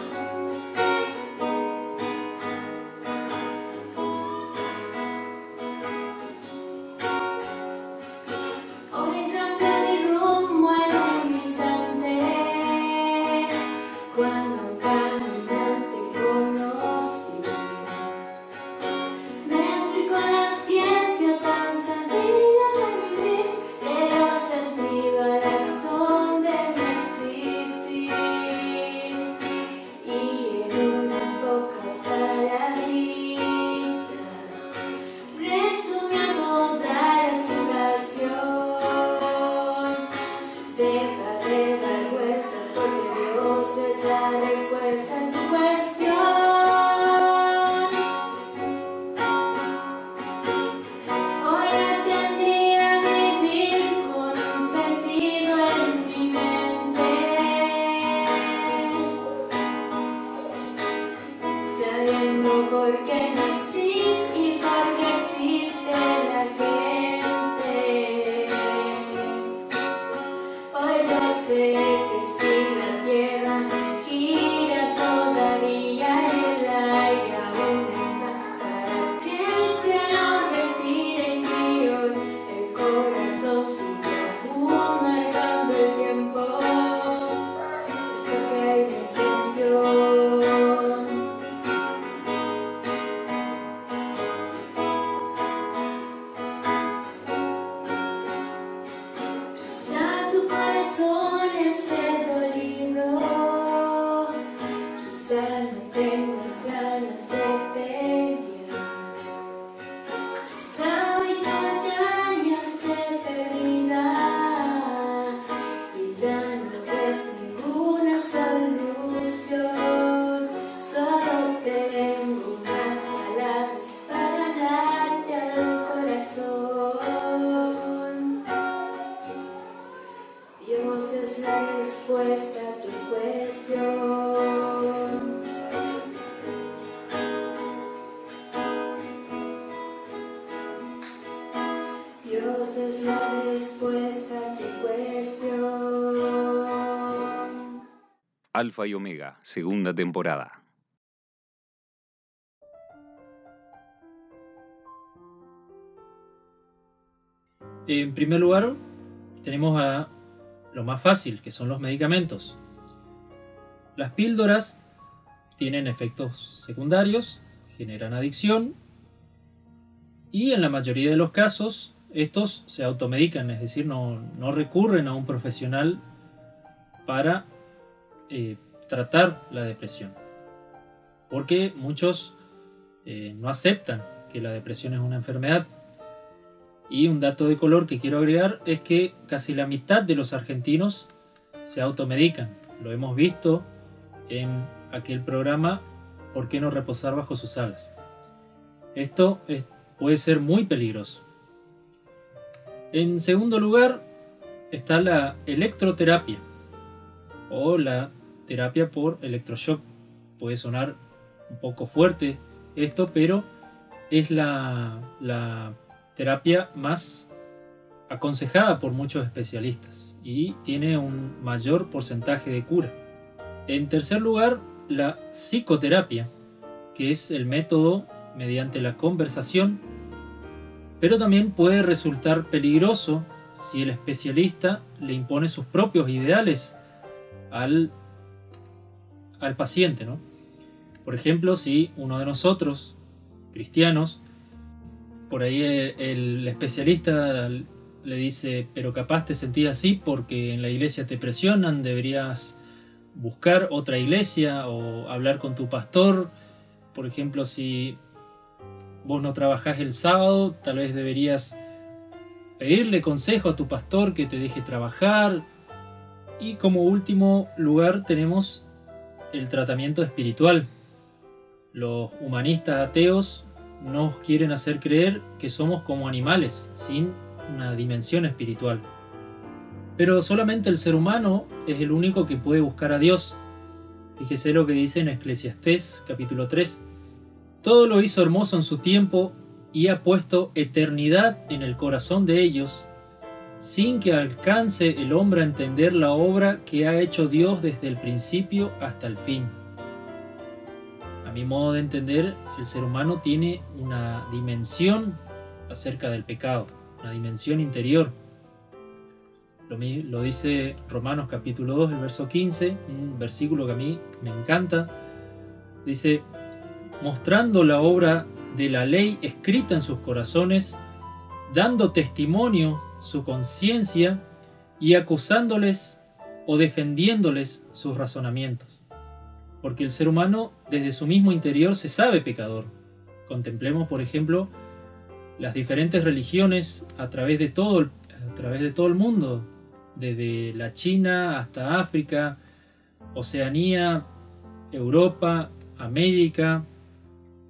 Hoy cambié mi rumbo en un instante, cuando caminaste conocí. Me explicó la ciencia tan sencilla de vivir, le dio sentido a la razón de no existir. Y en unas pocas palabritas resumió toda la explicación. Deja de dar vueltas porque Dios es la respuesta en tu cuestión. Hoy aprendí a vivir con un sentido en mi mente, sabiendo por qué nací y por qué existe la gente. Hoy yo sé que si la tierra gira todavía y el aire aún está para que el que lo respire, y si hoy el corazón sigue aún marcando el tiempo, es porque hay una intención. Quizá tu corazón esté dolido, quizá no tengas ganas de pelear, quizá hoy tu batalla esté perdida y ya no ves ninguna solución. Solo tengo unas palabras para hablarte al corazón. Dios es la respuesta a tu cuestión. Dios es la respuesta a tu cuestión. Alfa y Omega, segunda temporada. En primer lugar, tenemos a lo más fácil, que son los medicamentos. Las píldoras tienen efectos secundarios, generan adicción y en la mayoría de los casos estos se automedican, es decir, no recurren a un profesional para tratar la depresión, porque muchos no aceptan que la depresión es una enfermedad. Y un dato de color que quiero agregar es que casi la mitad de los argentinos se automedican. Lo hemos visto en aquel programa ¿Por qué no reposar bajo sus alas? Esto puede ser muy peligroso. En segundo lugar está la electroterapia o la terapia por electroshock. Puede sonar un poco fuerte esto, pero es la terapia más aconsejada por muchos especialistas y tiene un mayor porcentaje de cura. En tercer lugar, la psicoterapia, que es el método mediante la conversación, pero también puede resultar peligroso si el especialista le impone sus propios ideales al al paciente, ¿no? Por ejemplo, si uno de nosotros, cristianos, por ahí el especialista le dice, pero capaz te sentís así porque en la iglesia te presionan, deberías buscar otra iglesia o hablar con tu pastor. Por ejemplo, si vos no trabajás el sábado, tal vez deberías pedirle consejo a tu pastor que te deje trabajar. Y como último lugar tenemos el tratamiento espiritual. Los humanistas ateos nos quieren hacer creer que somos como animales, sin una dimensión espiritual. Pero solamente el ser humano es el único que puede buscar a Dios. Fíjese lo que dice en Eclesiastés capítulo 3. Todo lo hizo hermoso en su tiempo y ha puesto eternidad en el corazón de ellos, sin que alcance el hombre a entender la obra que ha hecho Dios desde el principio hasta el fin. A mi modo de entender, el ser humano tiene una dimensión acerca del pecado, una dimensión interior. Lo dice Romanos capítulo 2, el verso 15, un versículo que a mí me encanta. Dice, mostrando la obra de la ley escrita en sus corazones, dando testimonio su conciencia y acusándoles o defendiéndoles sus razonamientos. Porque el ser humano desde su mismo interior se sabe pecador. Contemplemos, por ejemplo, las diferentes religiones a través de todo el mundo, desde la China hasta África, Oceanía, Europa, América,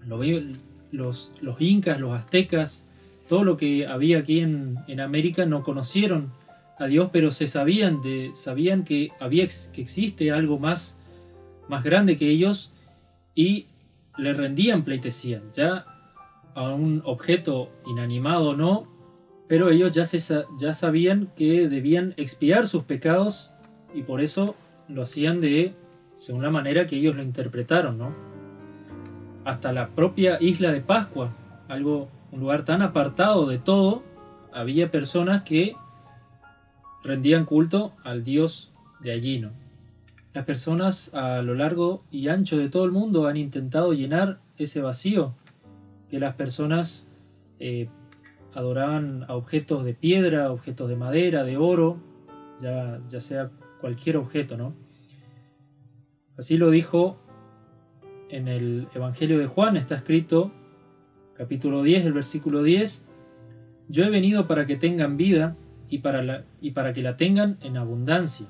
los incas, los aztecas, todo lo que había aquí en América no conocieron a Dios, pero sabían que existe algo más grande que ellos y le rendían pleitesía, ya a un objeto inanimado o no, pero ellos ya sabían que debían expiar sus pecados y por eso lo hacían según la manera que ellos lo interpretaron, ¿no? Hasta la propia isla de Pascua, un lugar tan apartado de todo, había personas que rendían culto al Dios de allí, ¿no? Las personas a lo largo y ancho de todo el mundo han intentado llenar ese vacío que las personas adoraban a objetos de piedra, objetos de madera, de oro, ya sea cualquier objeto, ¿no? Así lo dijo en el Evangelio de Juan, está escrito, capítulo 10, el versículo 10, yo he venido para que tengan vida y para que la tengan en abundancia.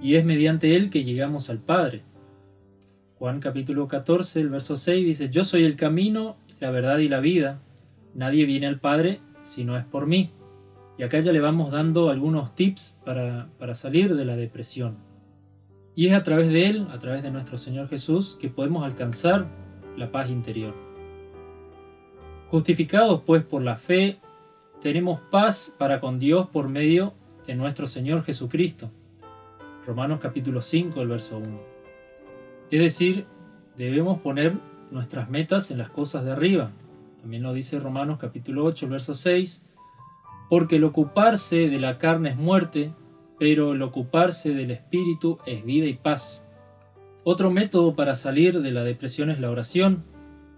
Y es mediante él que llegamos al Padre. Juan capítulo 14, el verso 6 dice, yo soy el camino, la verdad y la vida. Nadie viene al Padre si no es por mí. Y acá ya le vamos dando algunos tips para salir de la depresión. Y es a través de él, a través de nuestro Señor Jesús, que podemos alcanzar la paz interior. Justificados pues por la fe, tenemos paz para con Dios por medio de nuestro Señor Jesucristo. Romanos capítulo 5, el verso 1. Es decir, debemos poner nuestras metas en las cosas de arriba. También lo dice Romanos capítulo 8, el verso 6. Porque el ocuparse de la carne es muerte, pero el ocuparse del espíritu es vida y paz. Otro método para salir de la depresión es la oración.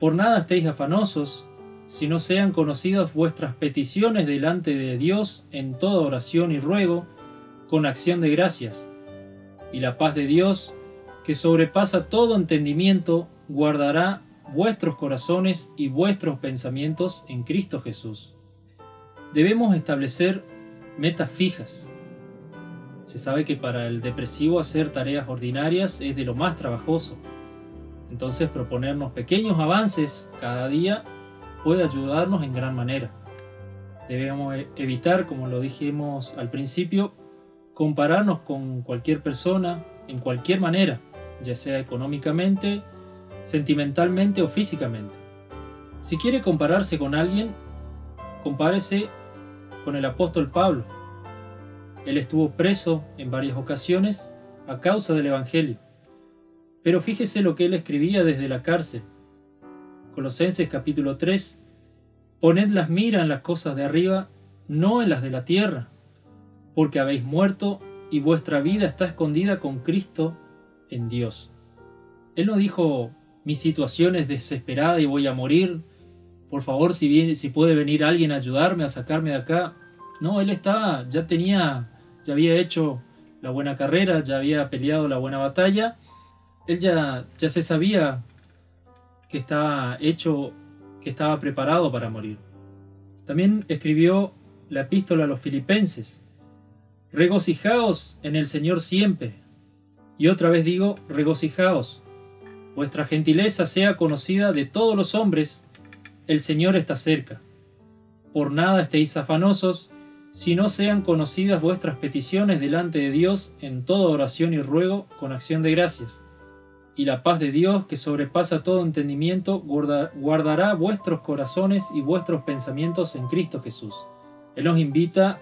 Por nada estéis afanosos, sino sean conocidas vuestras peticiones delante de Dios en toda oración y ruego, con acción de gracias. Y la paz de Dios, que sobrepasa todo entendimiento, guardará vuestros corazones y vuestros pensamientos en Cristo Jesús. Debemos establecer metas fijas. Se sabe que para el depresivo hacer tareas ordinarias es de lo más trabajoso. Entonces proponernos pequeños avances cada día puede ayudarnos en gran manera. Debemos evitar, como lo dijimos al principio, compararnos con cualquier persona en cualquier manera, ya sea económicamente, sentimentalmente o físicamente. Si quiere compararse con alguien, compárese con el apóstol Pablo. Él estuvo preso en varias ocasiones a causa del Evangelio. Pero fíjese lo que él escribía desde la cárcel. Colosenses capítulo 3. Poned las miras en las cosas de arriba, no en las de la tierra, porque habéis muerto y vuestra vida está escondida con Cristo en Dios. Él no dijo, mi situación es desesperada y voy a morir, por favor, si puede venir alguien a ayudarme, a sacarme de acá. No, él ya había hecho la buena carrera, ya había peleado la buena batalla, él ya se sabía que estaba hecho, que estaba preparado para morir. También escribió la epístola a los Filipenses: regocijaos en el Señor siempre. Y otra vez digo, regocijaos. Vuestra gentileza sea conocida de todos los hombres, el Señor está cerca. Por nada estéis afanosos, si no sean conocidas vuestras peticiones delante de Dios en toda oración y ruego con acción de gracias. Y la paz de Dios, que sobrepasa todo entendimiento, guardará vuestros corazones y vuestros pensamientos en Cristo Jesús. Él nos invita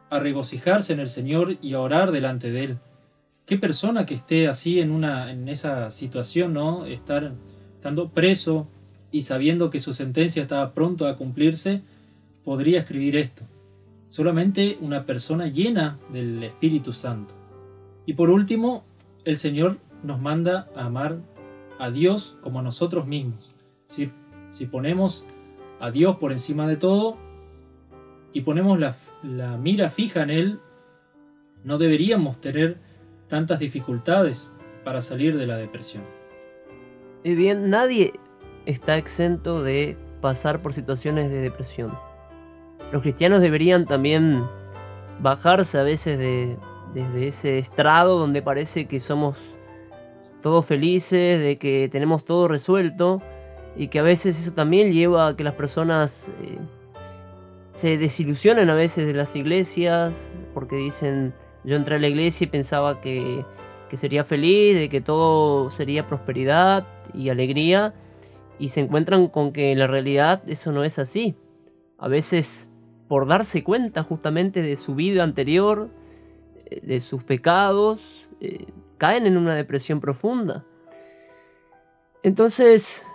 a regocijarse en el Señor y a orar delante de Él. ¿Qué persona que esté así en esa situación, ¿no? Estando preso y sabiendo que su sentencia estaba pronto a cumplirse, podría escribir esto? Solamente una persona llena del Espíritu Santo. Y por último, el Señor nos manda a amar a Dios como a nosotros mismos. Si ponemos a Dios por encima de todo y ponemos la mira fija en Él, no deberíamos tener tantas dificultades para salir de la depresión. Y bien, nadie está exento de pasar por situaciones de depresión. Los cristianos deberían también bajarse a veces desde ese estrado donde parece que somos todos felices, de que tenemos todo resuelto, y que a veces eso también lleva a que las personas se desilusionen a veces de las iglesias, porque dicen, yo entré a la iglesia y pensaba que sería feliz, de que todo sería prosperidad y alegría, y se encuentran con que en la realidad eso no es así. A veces, por darse cuenta justamente de su vida anterior, de sus pecados, caen en una depresión profunda. Entonces,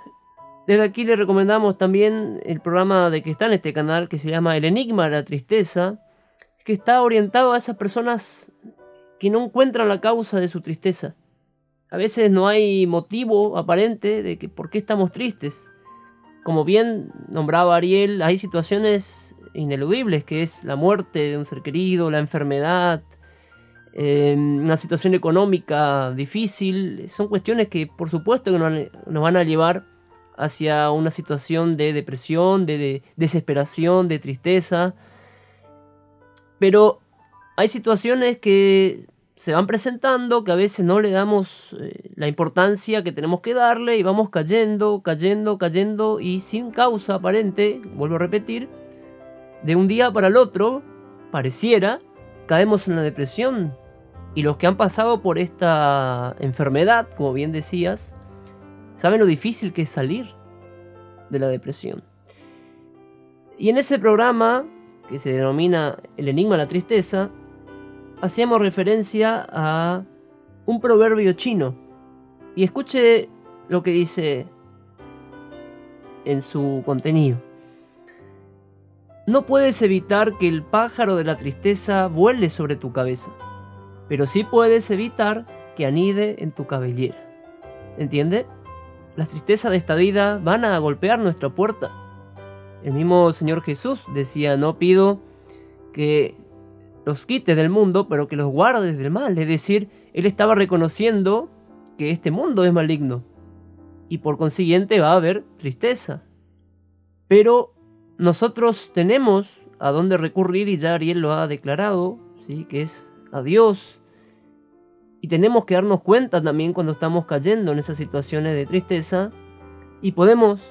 desde aquí le recomendamos también el programa que está en este canal, que se llama El Enigma de la Tristeza, que está orientado a esas personas que no encuentran la causa de su tristeza. A veces no hay motivo aparente de que por qué estamos tristes. Como bien nombraba Ariel, hay situaciones ineludibles, que es la muerte de un ser querido, la enfermedad, una situación económica difícil. Son cuestiones que por supuesto que nos van a llevar hacia una situación de depresión, de desesperación, de tristeza. Pero hay situaciones que se van presentando, que a veces no le damos la importancia que tenemos que darle, y vamos cayendo, y sin causa aparente, vuelvo a repetir, de un día para el otro, pareciera, caemos en la depresión. Y los que han pasado por esta enfermedad, como bien decías, saben lo difícil que es salir de la depresión. Y en ese programa, que se denomina El Enigma de la Tristeza, hacíamos referencia a un proverbio chino. Y escuche lo que dice en su contenido. No puedes evitar que el pájaro de la tristeza vuele sobre tu cabeza, pero sí puedes evitar que anide en tu cabellera. ¿Entiende? Las tristezas de esta vida van a golpear nuestra puerta. El mismo Señor Jesús decía, no pido que los quites del mundo, pero que los guardes del mal. Es decir, Él estaba reconociendo que este mundo es maligno, y por consiguiente va a haber tristeza. Pero nosotros tenemos a dónde recurrir, y ya Ariel lo ha declarado, ¿sí? Que es a Dios. Y tenemos que darnos cuenta también cuando estamos cayendo en esas situaciones de tristeza, y podemos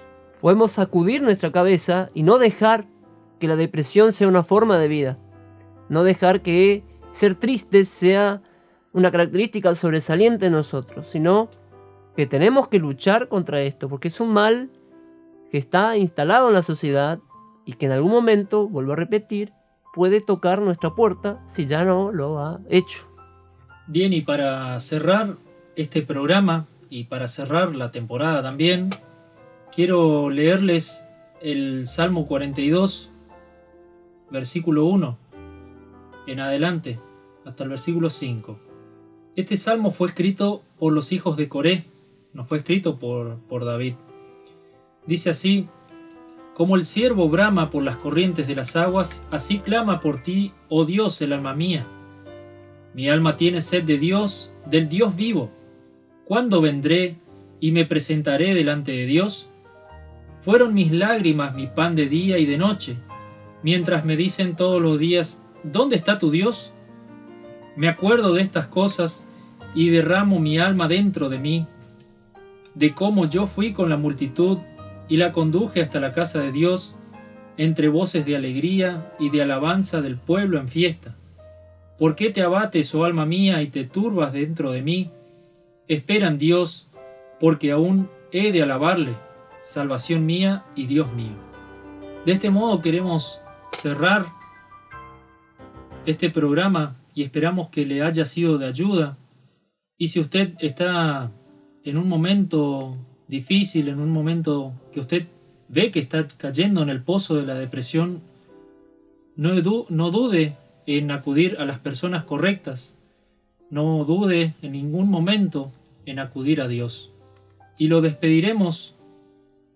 sacudir nuestra cabeza y no dejar que la depresión sea una forma de vida. No dejar que ser tristes sea una característica sobresaliente en nosotros, sino que tenemos que luchar contra esto, porque es un mal que está instalado en la sociedad y que en algún momento, vuelvo a repetir, puede tocar nuestra puerta si ya no lo ha hecho. Bien, y para cerrar este programa y para cerrar la temporada también, quiero leerles el Salmo 42, versículo 1 en adelante, hasta el versículo 5. Este salmo fue escrito por los hijos de Coré, no fue escrito por David. Dice así: como el ciervo brama por las corrientes de las aguas, así clama por ti, oh Dios, el alma mía. Mi alma tiene sed de Dios, del Dios vivo. ¿Cuándo vendré y me presentaré delante de Dios? Fueron mis lágrimas mi pan de día y de noche, mientras me dicen todos los días: ¿dónde está tu Dios? Me acuerdo de estas cosas y derramo mi alma dentro de mí, de cómo yo fui con la multitud y la conduje hasta la casa de Dios, entre voces de alegría y de alabanza del pueblo en fiesta. ¿Por qué te abates, oh alma mía, y te turbas dentro de mí? Espera en Dios, porque aún he de alabarle, salvación mía y Dios mío. De este modo queremos cerrar este programa y esperamos que le haya sido de ayuda. Y si usted está en un momento difícil, en un momento que usted ve que está cayendo en el pozo de la depresión, no dude en acudir a las personas correctas, no dude en ningún momento en acudir a Dios. Y lo despediremos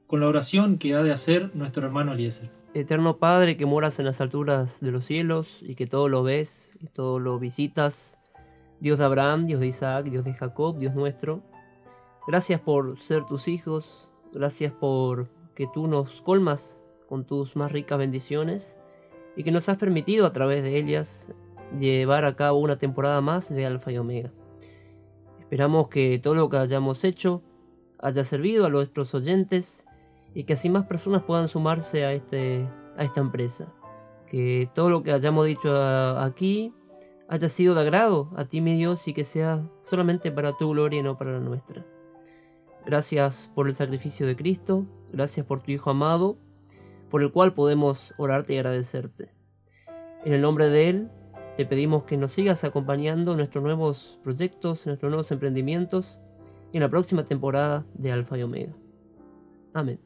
con la oración que ha de hacer nuestro hermano Eliezer. Eterno Padre, que moras en las alturas de los cielos y que todo lo ves y todo lo visitas, Dios de Abraham, Dios de Isaac, Dios de Jacob, Dios nuestro, gracias por ser tus hijos, gracias por que tú nos colmas con tus más ricas bendiciones y que nos has permitido a través de ellas llevar a cabo una temporada más de Alfa y Omega. Esperamos que todo lo que hayamos hecho haya servido a nuestros oyentes y que así más personas puedan sumarse a esta empresa. Que todo lo que hayamos dicho aquí haya sido de agrado a ti, mi Dios, y que sea solamente para tu gloria y no para la nuestra. Gracias por el sacrificio de Cristo, gracias por tu Hijo amado, por el cual podemos orarte y agradecerte. En el nombre de Él, te pedimos que nos sigas acompañando en nuestros nuevos proyectos, en nuestros nuevos emprendimientos y en la próxima temporada de Alfa y Omega. Amén.